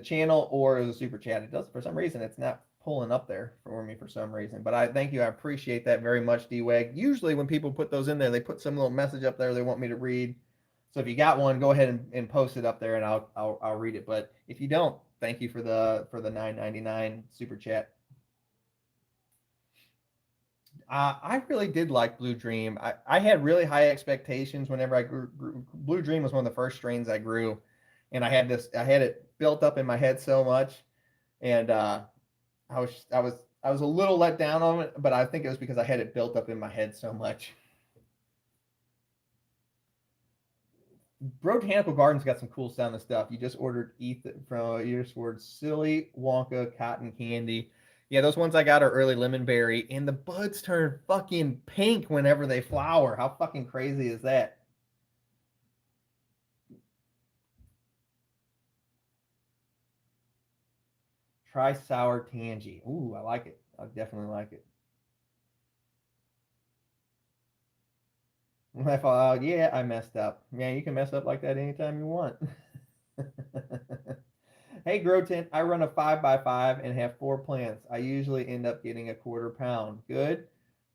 channel or the super chat. It does for some reason it's not pulling up there for me for some reason. But I thank you. I appreciate that very much, D-Weg. Usually when people put those in there, they put some little message up there they want me to read. So if you got one, go ahead and post it up there and I'll read it. But if you don't, thank you for the $9.99 super chat. I really did like Blue Dream. I had really high expectations whenever I grew. Blue Dream was one of the first strains I grew, and I had it built up in my head so much, and I was a little let down on it, but I think it was because I had it built up in my head so much. Botanical Gardens got some cool sounding stuff. You just ordered Silly Wonka Cotton Candy. Yeah, those ones I got are early Lemonberry, and the buds turn fucking pink whenever they flower. How fucking crazy is that? Try Sour Tangy. Ooh, I like it. I definitely like it. Yeah, I messed up. Man, you can mess up like that anytime you want. Hey, Grow Tent, I run a 5x5 and have 4 plants. I usually end up getting a quarter pound. Good.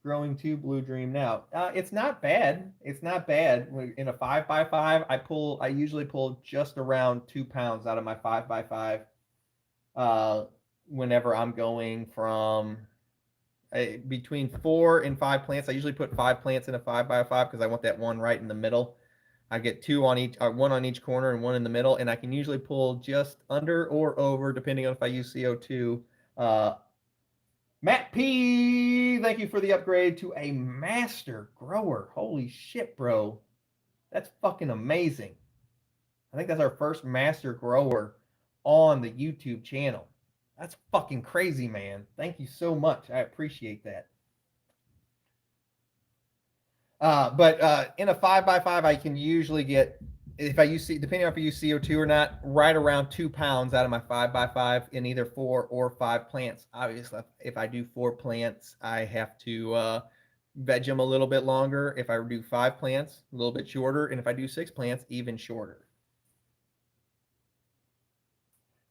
Growing 2 Blue Dream now. It's not bad. It's not bad. In a 5x5, I usually pull just around 2 pounds out of my 5x5. Whenever I'm going from between 4 and 5 plants. I usually put 5 plants in a 5x5 because I want that one right in the middle. I get 2 on each, one on each corner and one in the middle, and I can usually pull just under or over, depending on if I use CO2. Matt P, thank you for the upgrade to a master grower. Holy shit, bro. That's fucking amazing. I think that's our first master grower on the YouTube channel. That's fucking crazy, man. Thank you so much. I appreciate that. But in a 5x5, I can usually get, if I use, depending on if I use CO2 or not, right around 2 pounds out of my 5x5 in either 4 or 5 plants. Obviously, if I do 4 plants, I have to veg them a little bit longer. If I do 5 plants, a little bit shorter. And if I do 6 plants, even shorter.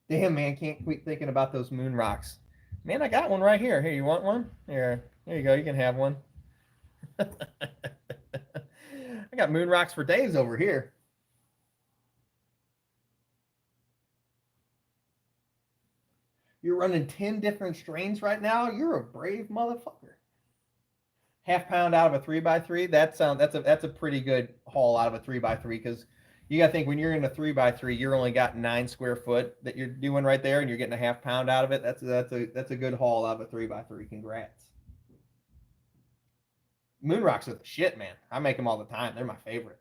Damn, man, can't quit thinking about those moon rocks. Man, I got one right here. Here, you want one? Here you go. You can have one. I got moon rocks for days over here. You're running 10 different strains right now? You're a brave motherfucker. Half pound out of a 3x3. That's a pretty good haul out of a 3x3 because you got to think when you're in a 3x3, you're only got 9 square foot that you're doing right there, and you're getting a half pound out of it. That's a good haul out of a 3x3. Congrats. Moon rocks are the shit, man. I make them all the time. They're my favorite.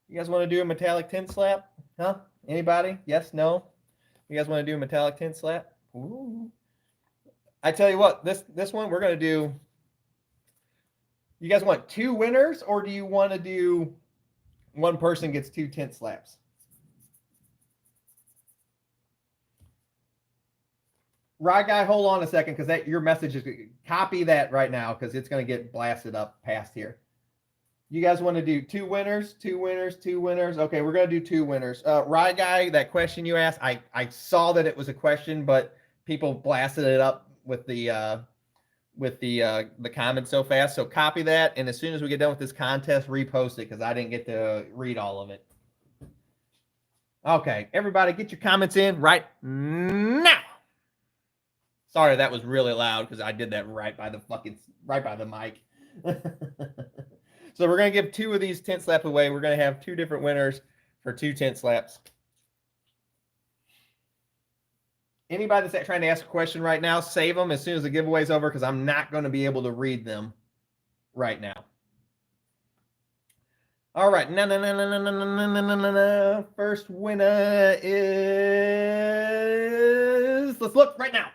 You guys want to do a metallic tint slap? Huh? Anybody? Yes? No? You guys want to do a metallic tint slap? Ooh. I tell you what, this one we're gonna do. You guys want 2 winners, or do you want to do one person gets 2 tent slaps? Right, guy, hold on a second, because that your message is copy that right now, because it's going to get blasted up past here. You guys want to do 2 winners, 2 winners, 2 winners? Okay, we're going to do 2 winners. Right, guy, that question you asked, I saw that it was a question, but people blasted it up with the comments so fast. So copy that, and as soon as we get done with this contest, repost it, because I didn't get to read all of it. Okay, everybody, get your comments in right now. Sorry, that was really loud because I did that right by the mic. So we're gonna give 2 of these tent slaps away. We're gonna have 2 different winners for 2 tent slaps. Anybody that's trying to ask a question right now, save them as soon as the giveaway's over, because I'm not going to be able to read them right now. All right. First winner is, let's look right now.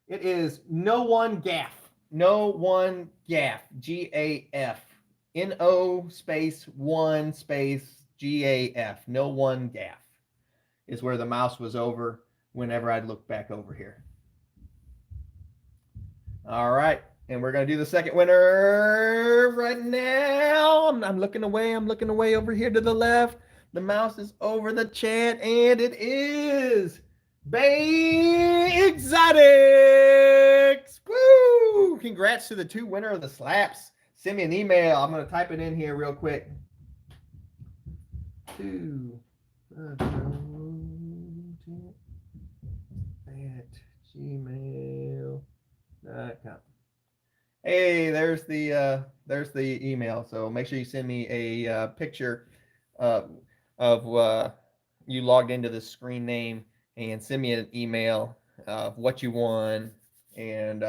It is No One Gaff. No One Gaff. G-A-F. N-O space 1 space G-A-F. No One Gaff is where the mouse was over whenever I'd look back over here. All right. And we're going to do the second winner right now. I'm looking away. I'm looking away over here to the left. The mouse is over the chat, and it is Bay Exotics. Woo! Congrats to the 2 winner of the slaps. Send me an email. I'm going to type it in here real quick. 2 at gmail.com. Hey, there's the email. So make sure you send me a picture of you logged into the screen name, and send me an email of what you won, and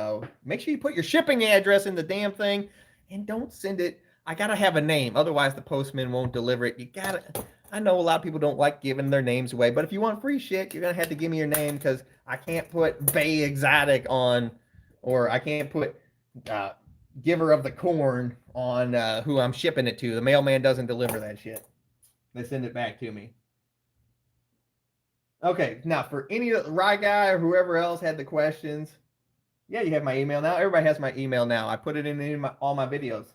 make sure you put your shipping address in the damn thing, and don't send it. I gotta have a name, otherwise the postman won't deliver it. You gotta. I know a lot of people don't like giving their names away, but if you want free shit, you're gonna have to give me your name, because I can't put Bay Exotic on, or I can't put giver of the corn on who I'm shipping it to. The mailman doesn't deliver that shit. They send it back to me. Okay, now for any of the right guy or whoever else had the questions, yeah, you have my email now. Everybody has my email now. I put it in all my videos.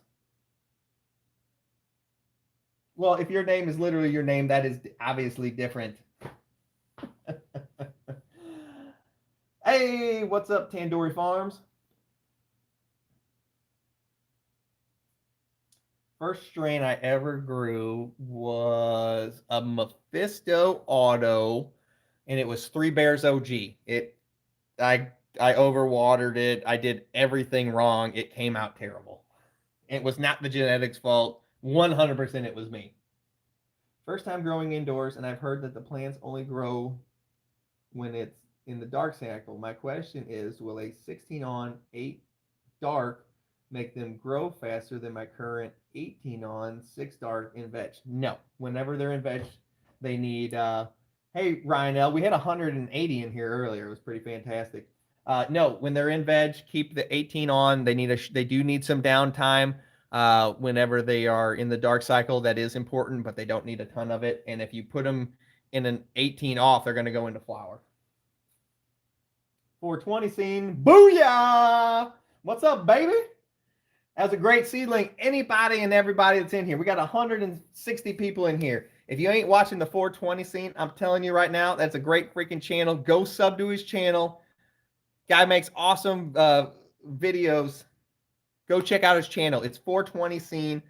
Well, if your name is literally your name, that is obviously different. Hey, what's up, Tandoori Farms? First strain I ever grew was a Mephisto Auto, and it was 3 Bears OG. I overwatered it. I did everything wrong. It came out terrible. It was not the genetics fault. 100% it was me. First time growing indoors, and I've heard that the plants only grow when it's in the dark cycle. My question is, will a 16 on 8 dark make them grow faster than my current 18 on 6 dark in veg? No. Whenever they're in veg, they need hey Ryan L, we had 180 in here earlier. It was pretty fantastic. No, when they're in veg, keep the 18 on. They do need some downtime whenever they are in the dark cycle. That is important, but they don't need a ton of it. And if you put them in an 18 off, they're going to go into flower. 420 scene, booyah! What's up, baby? That's a great seedling. Anybody and everybody that's in here. We got 160 people in here. If you ain't watching the 420 scene, I'm telling you right now, that's a great freaking channel. Go sub to his channel. Guy makes awesome videos. Go check out his channel. It's 420 scene.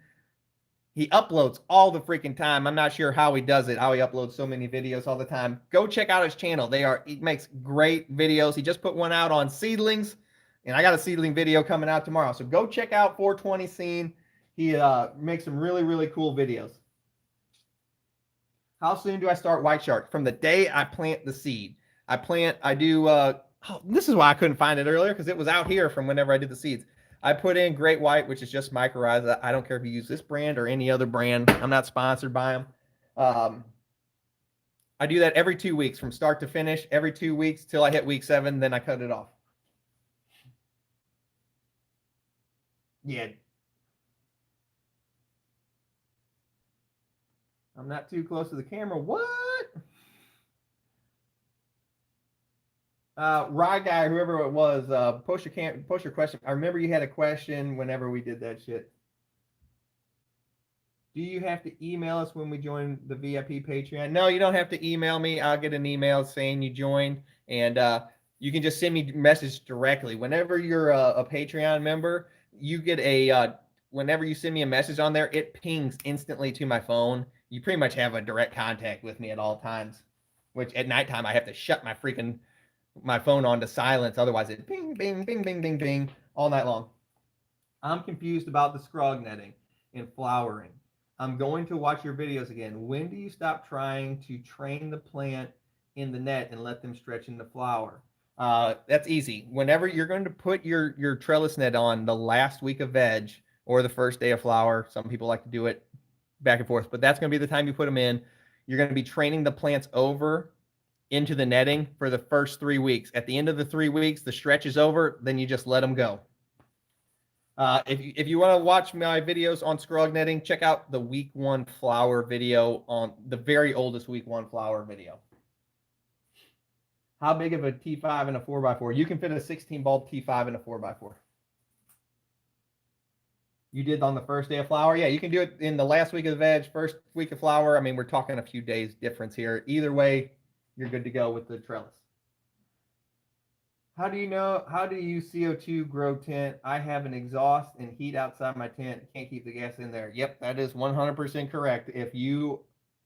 He uploads all the freaking time. I'm not sure how he does it, how he uploads so many videos all the time. Go check out his channel. He makes great videos. He just put one out on seedlings, and I got a seedling video coming out tomorrow. So go check out 420 scene. He makes some really, really cool videos. How soon do I start white shark? From the day I plant the seed. This is why I couldn't find it earlier, because it was out here from whenever I did the seeds. I put in Great White, which is just microized. I don't care if you use this brand or any other brand. I'm not sponsored by them. I do that every 2 weeks, from start to finish, every 2 weeks till I hit week 7. Then I cut it off. Yeah. I'm not too close to the camera. What? Rye guy, whoever it was, post your question. I remember you had a question whenever we did that shit. Do you have to email us when we join the VIP Patreon? No, you don't have to email me. I'll get an email saying you joined, and you can just send me a message directly. Whenever you're a Patreon member, you get whenever you send me a message on there, it pings instantly to my phone. You pretty much have a direct contact with me at all times, which at nighttime I have to shut my phone on to silence. Otherwise, it ping, bing, bing, bing, bing, bing all night long. I'm confused about the scrog netting and flowering. I'm going to watch your videos again. When do you stop trying to train the plant in the net and let them stretch in the flower? That's easy. Whenever you're going to put your trellis net on the last week of veg or the first day of flower, some people like to do it back and forth, but that's going to be the time you put them in. You're going to be training the plants over into the netting for the first 3 weeks. At the end of the 3 weeks, the stretch is over, then you just let them go. If you want to watch my videos on scrog netting, check out the week 1 flower video on the very oldest week 1 flower video. How big of a T5 in a 4x4? You can fit a 16 bulb T5 in a 4x4. You did on the first day of flower? Yeah, you can do it in the last week of the veg, first week of flower. I mean, we're talking a few days difference here. Either way, you're good to go with the trellis. How do you use CO2 grow tent? I have an exhaust and heat outside my tent. Can't keep the gas in there. Yep, that is 100% correct. If you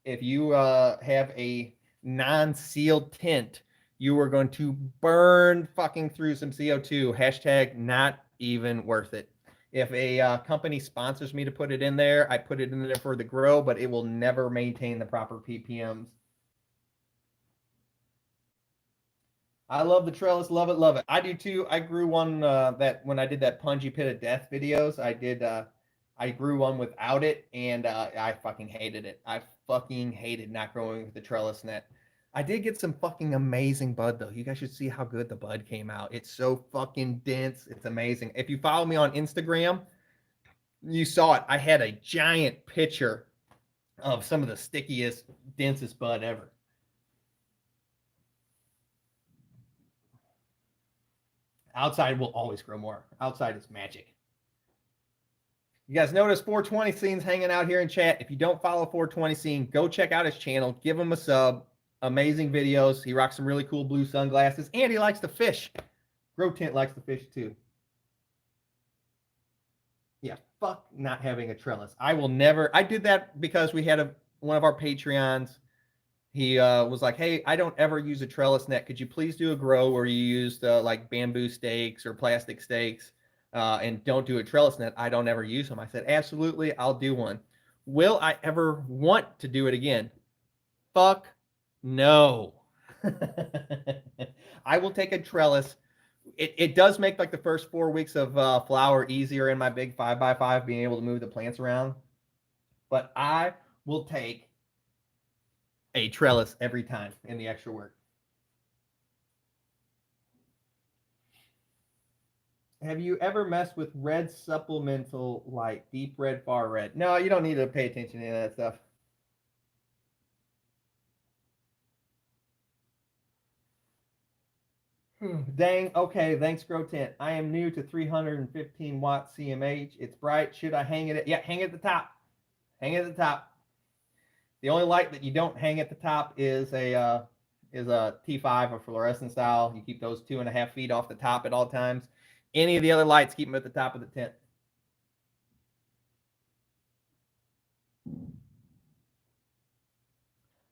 have a non-sealed tent, you are going to burn fucking through some CO2. Hashtag not even worth it. If a company sponsors me to put it in there, I put it in there for the grow, but it will never maintain the proper PPMs. I love the trellis, love it, love it. I do too. I grew one that when I did that Punji Pit of Death videos, I grew one without it, and I fucking hated it. I fucking hated not growing with the trellis net. I did get some fucking amazing bud though. You guys should see how good the bud came out. It's so fucking dense. It's amazing. If you follow me on Instagram, you saw it. I had a giant picture of some of the stickiest, densest bud ever. Outside will always grow more. Outside is magic. You guys notice 420 Scene's hanging out here in chat. If you don't follow 420 Scene, go check out his channel. Give him a sub. Amazing videos. He rocks some really cool blue sunglasses, and he likes to fish. Grow Tent likes to fish too. Yeah, fuck not having a trellis. I will never. I did that because we had one of our Patreons. He was like, hey, I don't ever use a trellis net. Could you please do a grow where you used like bamboo stakes or plastic stakes and don't do a trellis net? I don't ever use them. I said, absolutely, I'll do one. Will I ever want to do it again? Fuck no. I will take a trellis. It does make like the first 4 weeks of flower easier in my big 5x5, being able to move the plants around. But I will take a trellis every time in the extra work. Have you ever messed with red supplemental light, deep red, far red? No, you don't need to pay attention to any of that stuff. Dang, okay, thanks, Grow Tent. I am new to 315 watt CMH. It's bright. Should I hang it at, yeah, hang it at the top. Hang it at the top. The only light that you don't hang at the top is a T5 or fluorescent style. You keep those 2.5 feet off the top at all times. Any of the other lights, keep them at the top of the tent.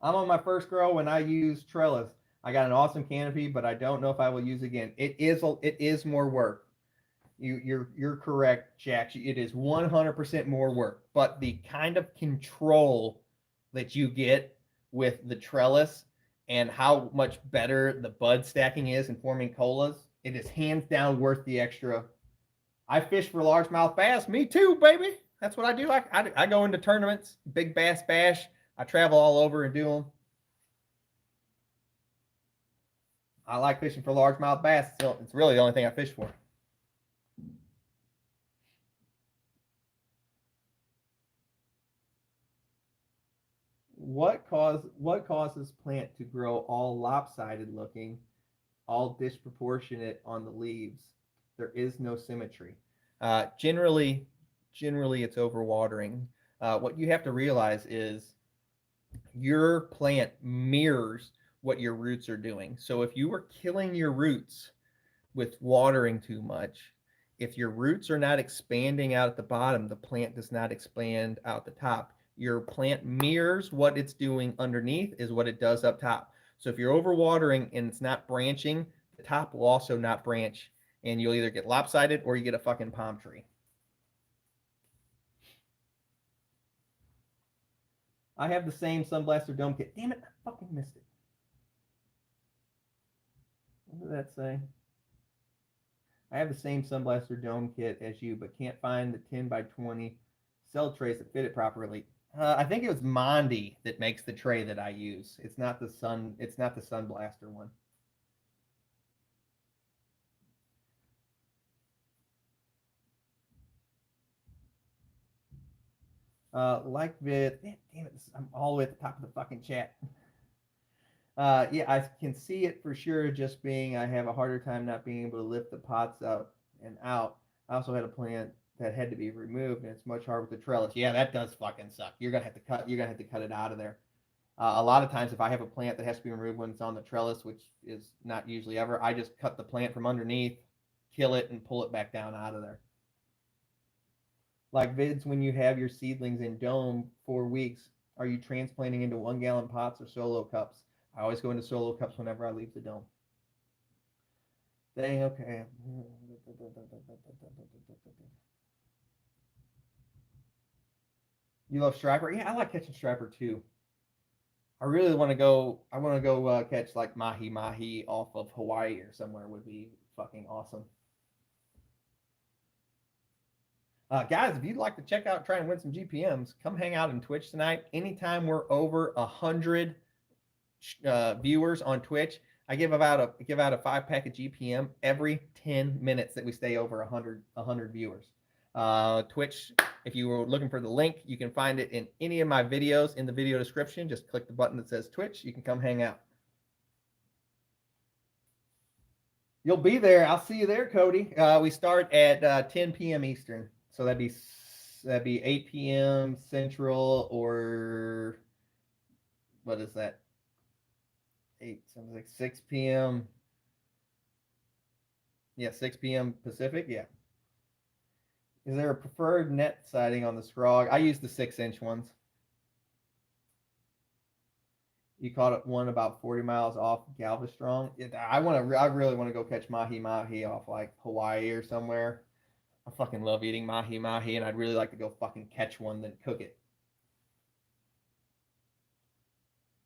I'm on my first grow and I use trellis. I got an awesome canopy, but I don't know if I will use it again. It is more work. You're correct, Jack. It is 100% more work, but the kind of control that you get with the trellis and how much better the bud stacking is in forming colas, it is hands down worth the extra. I fish for largemouth bass. Me too, baby. That's what I do. I go into tournaments, big bass bash. I travel all over and do them. I like fishing for largemouth bass. So it's really the only thing I fish for. what causes plant to grow all lopsided looking, all disproportionate on the leaves? There is no symmetry. Generally, it's overwatering. What you have to realize is your plant mirrors what your roots are doing. So if you were killing your roots with watering too much, if your roots are not expanding out at the bottom, the plant does not expand out the top. Your plant mirrors what it's doing underneath is what it does up top. So if you're overwatering and it's not branching, the top will also not branch, and you'll either get lopsided or you get a fucking palm tree. I have the same Sunblaster Dome kit. Damn it, I fucking missed it. What did that say? I have the same Sunblaster Dome kit as you, but can't find the 10 by 20 cell trays that fit it properly. I think it was Mondi that makes the tray that I use. It's not the Sunblaster one. Like vid, damn it, I'm all the way at the top of the fucking chat. Yeah, I can see it for sure. Just being, I have a harder time not being able to lift the pots up and out. I also had a plant that had to be removed, and it's much harder with the trellis. Yeah, that does fucking suck. You're gonna have to cut. You're gonna have to cut it out of there. A lot of times, if I have a plant that has to be removed when it's on the trellis, which is not usually ever, I just cut the plant from underneath, kill it, and pull it back down out of there. Like vids, when you have your seedlings in dome 4 weeks, are you transplanting into 1 gallon pots or solo cups? I always go into solo cups whenever I leave the dome. Dang, okay. You love striper? Yeah, I like catching striper too. I really want to go. I want to go catch like mahi mahi off of Hawaii or somewhere. Would be fucking awesome. Guys, if you'd like to check out, try and win some GPMs, come hang out on Twitch tonight. Anytime we're over 100 viewers on Twitch, I give out a 5-pack of GPM every 10 minutes that we stay over 100 viewers. Twitch, if you were looking for the link, you can find it in any of my videos in the video description. Just click the button that says Twitch. You can come hang out. You'll be there. I'll see you there, Cody. We start at 10 p.m. Eastern. So that'd be 8 p.m. Central, or what is that? something like 6 p.m. Yeah, 6 p.m. Pacific. Yeah. Is there a preferred net siding on the Scrog? I use the 6-inch ones. You caught it one about 40 miles off Galveston. I really want to go catch mahi mahi off like Hawaii or somewhere. I fucking love eating mahi mahi, and I'd really like to go fucking catch one, then cook it.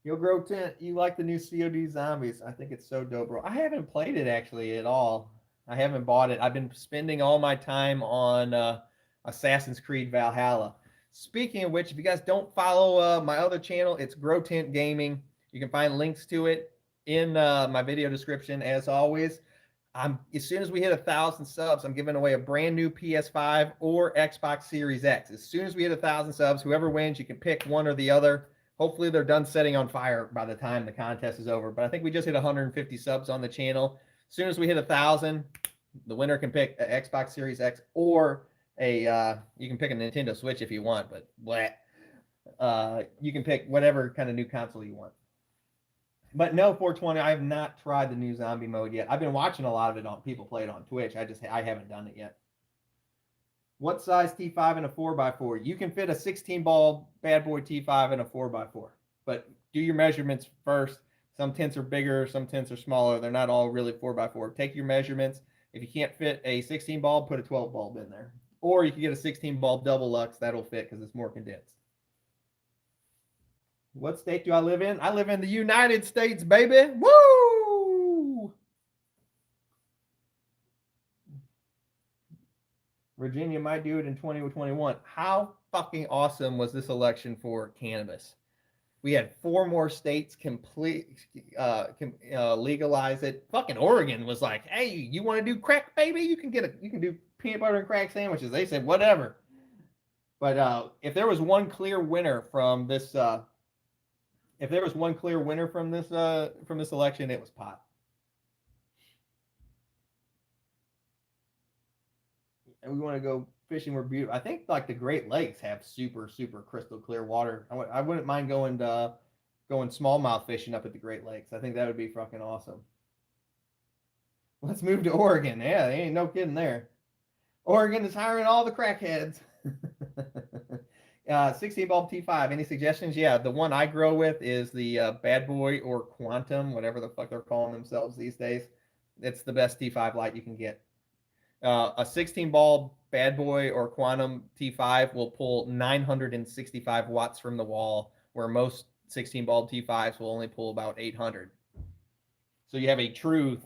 Yo, Grow Tent, you like the new COD Zombies? I think it's so dope, bro. I haven't played it actually at all. I haven't bought it. I've been spending all my time on Assassin's Creed Valhalla. Speaking of which, if you guys don't follow my other channel, it's Grow Tent Gaming. You can find links to it in my video description, as always. As soon as we hit 1,000 subs, I'm giving away a brand new PS5 or Xbox Series X. As soon as we hit 1,000 subs, whoever wins, you can pick one or the other. Hopefully they're done setting on fire by the time the contest is over. But I think we just hit 150 subs on the channel. As soon as we hit 1,000, the winner can pick an Xbox Series X or you can pick a Nintendo Switch if you want, but you can pick whatever kind of new console you want. But no, 420, I have not tried the new zombie mode yet. I've been watching a lot of it on people play it on Twitch. I haven't done it yet. What size T5 in a 4x4? You can fit a 16-ball bad boy T5 in a 4x4. But do your measurements first. Some tents are bigger, some tents are smaller. They're not all really 4x4. Take your measurements. If you can't fit a 16-ball, put a 12-bulb in there. Or you can get a 16-bulb double lux. That'll fit because it's more condensed. What state do I live in? I live in the United States, baby. Woo! Virginia might do it in 2021. How fucking awesome was this election for cannabis? We had 4 more states legalize it. Fucking Oregon was like, "Hey, you want to do crack, baby? You can do peanut butter and crack sandwiches." They said whatever. But if there was one clear winner from this If there was one clear winner from this election, it was pot. And we want to go fishing where beautiful. I think like the Great Lakes have super crystal clear water. I wouldn't mind going smallmouth fishing up at the Great Lakes. I think that would be fucking awesome. Let's move to Oregon. Yeah, there ain't no kidding there. Oregon is hiring all the crackheads. 16 bulb T5. Any suggestions? Yeah, the one I grow with is the Bad Boy or Quantum, whatever the fuck they're calling themselves these days. It's the best T5 light you can get. A 16 bulb Bad Boy or Quantum T5 will pull 965 watts from the wall, where most 16 bulb T5s will only pull about 800. So you have a true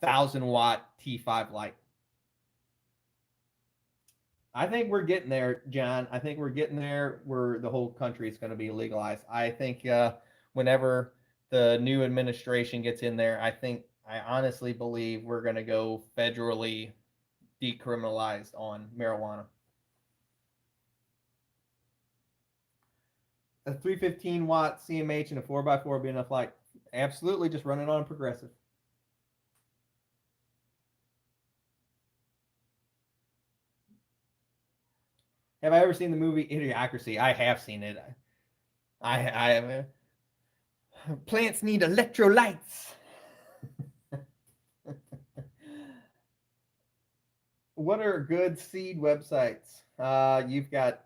1,000-watt T5 light. I think we're getting there, John. I think we're getting there where the whole country is going to be legalized. I think whenever the new administration gets in there, I honestly believe we're going to go federally decriminalized on marijuana. A 315-watt CMH and a 4x4 would be enough light. Absolutely, just run it on progressive. Have I ever seen the movie Idiocracy? I have seen it. I have. Plants need electrolytes. What are good seed websites? You've got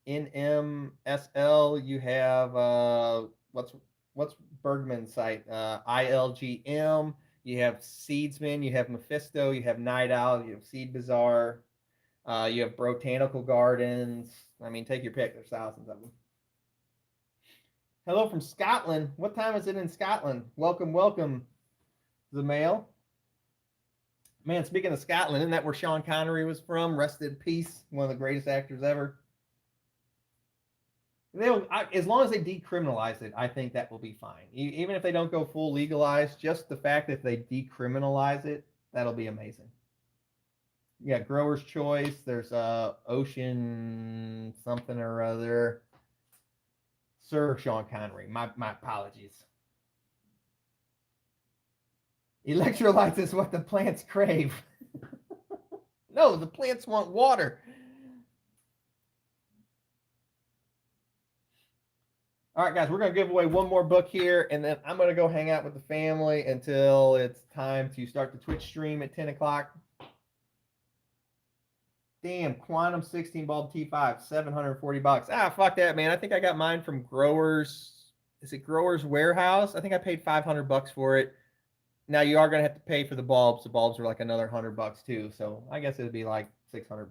NMSL. You have what's Bergman's site? ILGM. You have Seedsman. You have Mephisto. You have Night Owl. You have Seed Bazaar. You have Botanical Gardens. I mean, take your pick. There's thousands of them. Hello from Scotland. What time is it in Scotland? Welcome, the mail. Man, speaking of Scotland, isn't that where Sean Connery was from? Rest in peace. One of the greatest actors ever. As long as they decriminalize it, I think that will be fine. Even if they don't go full legalized, just the fact that they decriminalize it, that'll be amazing. Yeah, Grower's Choice. There's Ocean something or other. Sir Sean Connery. My apologies. Electrolytes is what the plants crave. No, the plants want water. All right, guys, we're going to give away one more book here, and then I'm going to go hang out with the family until it's time to start the Twitch stream at 10 o'clock. Damn, Quantum 16 bulb T5, $740. Fuck that, man. I think I got mine from Growers. Is it Growers Warehouse? I think I paid $500 for it. Now you are going to have to pay for the bulbs. The bulbs are like another $100 too. So I guess it'd be like $600.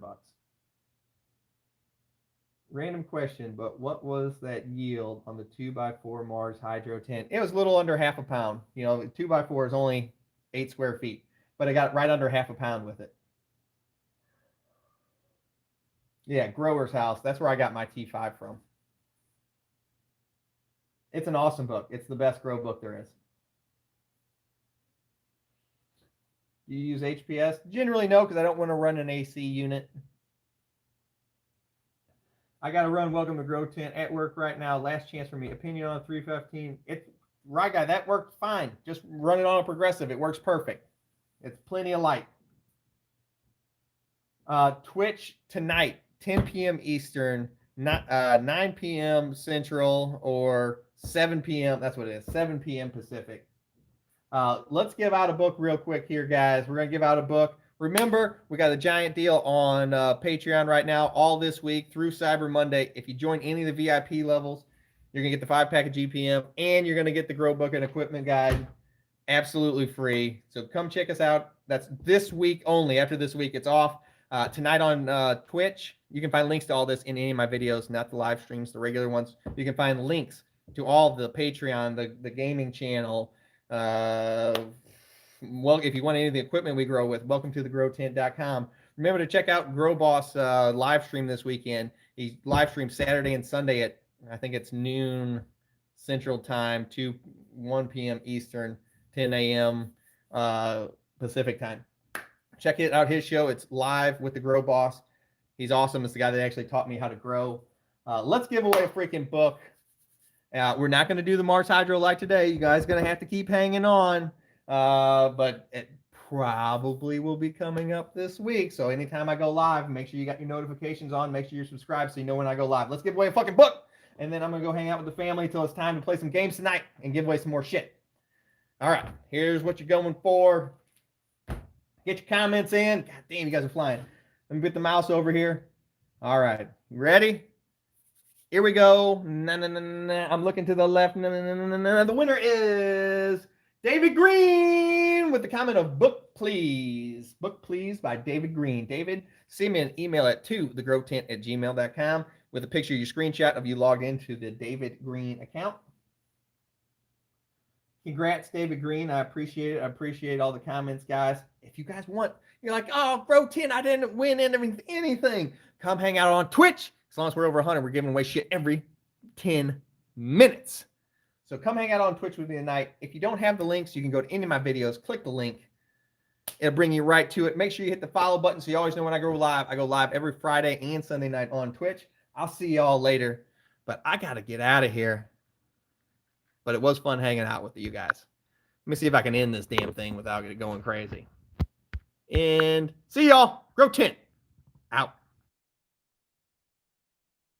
Random question, but what was that yield on the 2x4 Mars Hydro 10? It was a little under half a pound. You know, 2x4 is only 8 square feet, but I got right under half a pound with it. Yeah, Grower's House. That's where I got my T5 from. It's an awesome book. It's the best grow book there is. Do you use HPS? Generally, no, because I don't want to run an AC unit. I got to run Welcome to Grow Tent at work right now. Last chance for me. Opinion on 315. It's right, guy. That worked fine. Just run it on a progressive. It works perfect. It's plenty of light. Twitch tonight, 10 p.m. Eastern, 9 p.m. Central, or 7 p.m. That's what it is. 7 p.m. Pacific. Let's give out a book real quick here, guys. We're going to give out a book. Remember, we got a giant deal on Patreon right now all this week through Cyber Monday. If you join any of the VIP levels, you're going to get the 5-pack of GPM, and you're going to get the Grow Book and Equipment Guide absolutely free. So come check us out. That's this week only. After this week, it's off. Tonight on Twitch, you can find links to all this in any of my videos, not the live streams, the regular ones. You can find links to all the Patreon, the gaming channel. Well, if you want any of the equipment we grow with, welcome to thegrowtent.com. Remember to check out Grow Boss live stream this weekend. He live streams Saturday and Sunday at, I think it's noon Central Time, 1 p.m. Eastern, 10 a.m. Pacific Time. Check it out, his show. It's live with the Grow Boss. He's awesome. It's the guy that actually taught me how to grow. Let's give away a freaking book. We're not going to do the Mars Hydro Light today. You guys going to have to keep hanging on. But it probably will be coming up this week. So anytime I go live, make sure you got your notifications on. Make sure you're subscribed so you know when I go live. Let's give away a fucking book. And then I'm going to go hang out with the family until it's time to play some games tonight and give away some more shit. All right. Here's what you're going for. Get your comments in. God damn, you guys are flying. Let me get the mouse over here. All right. You ready? Here we go. I'm looking to the left. The winner is David Green with the comment of book please. Book please by David Green. David, send me an email at thegrowtent@gmail.com with a picture of your screenshot of you logged into the David Green account. Congrats, David Green. I appreciate it. I appreciate all the comments, guys. If you guys want, you're like, oh, Grow 10, I didn't win anything. Come hang out on Twitch. As long as we're over 100, we're giving away shit every 10 minutes. So come hang out on Twitch with me tonight. If you don't have the links, you can go to any of my videos, click the link. It'll bring you right to it. Make sure you hit the follow button so you always know when I go live. I go live every Friday and Sunday night on Twitch. I'll see y'all later. But I got to get out of here. But it was fun hanging out with you guys. Let me see if I can end this damn thing without it going crazy. And see y'all. Grow 10. Out.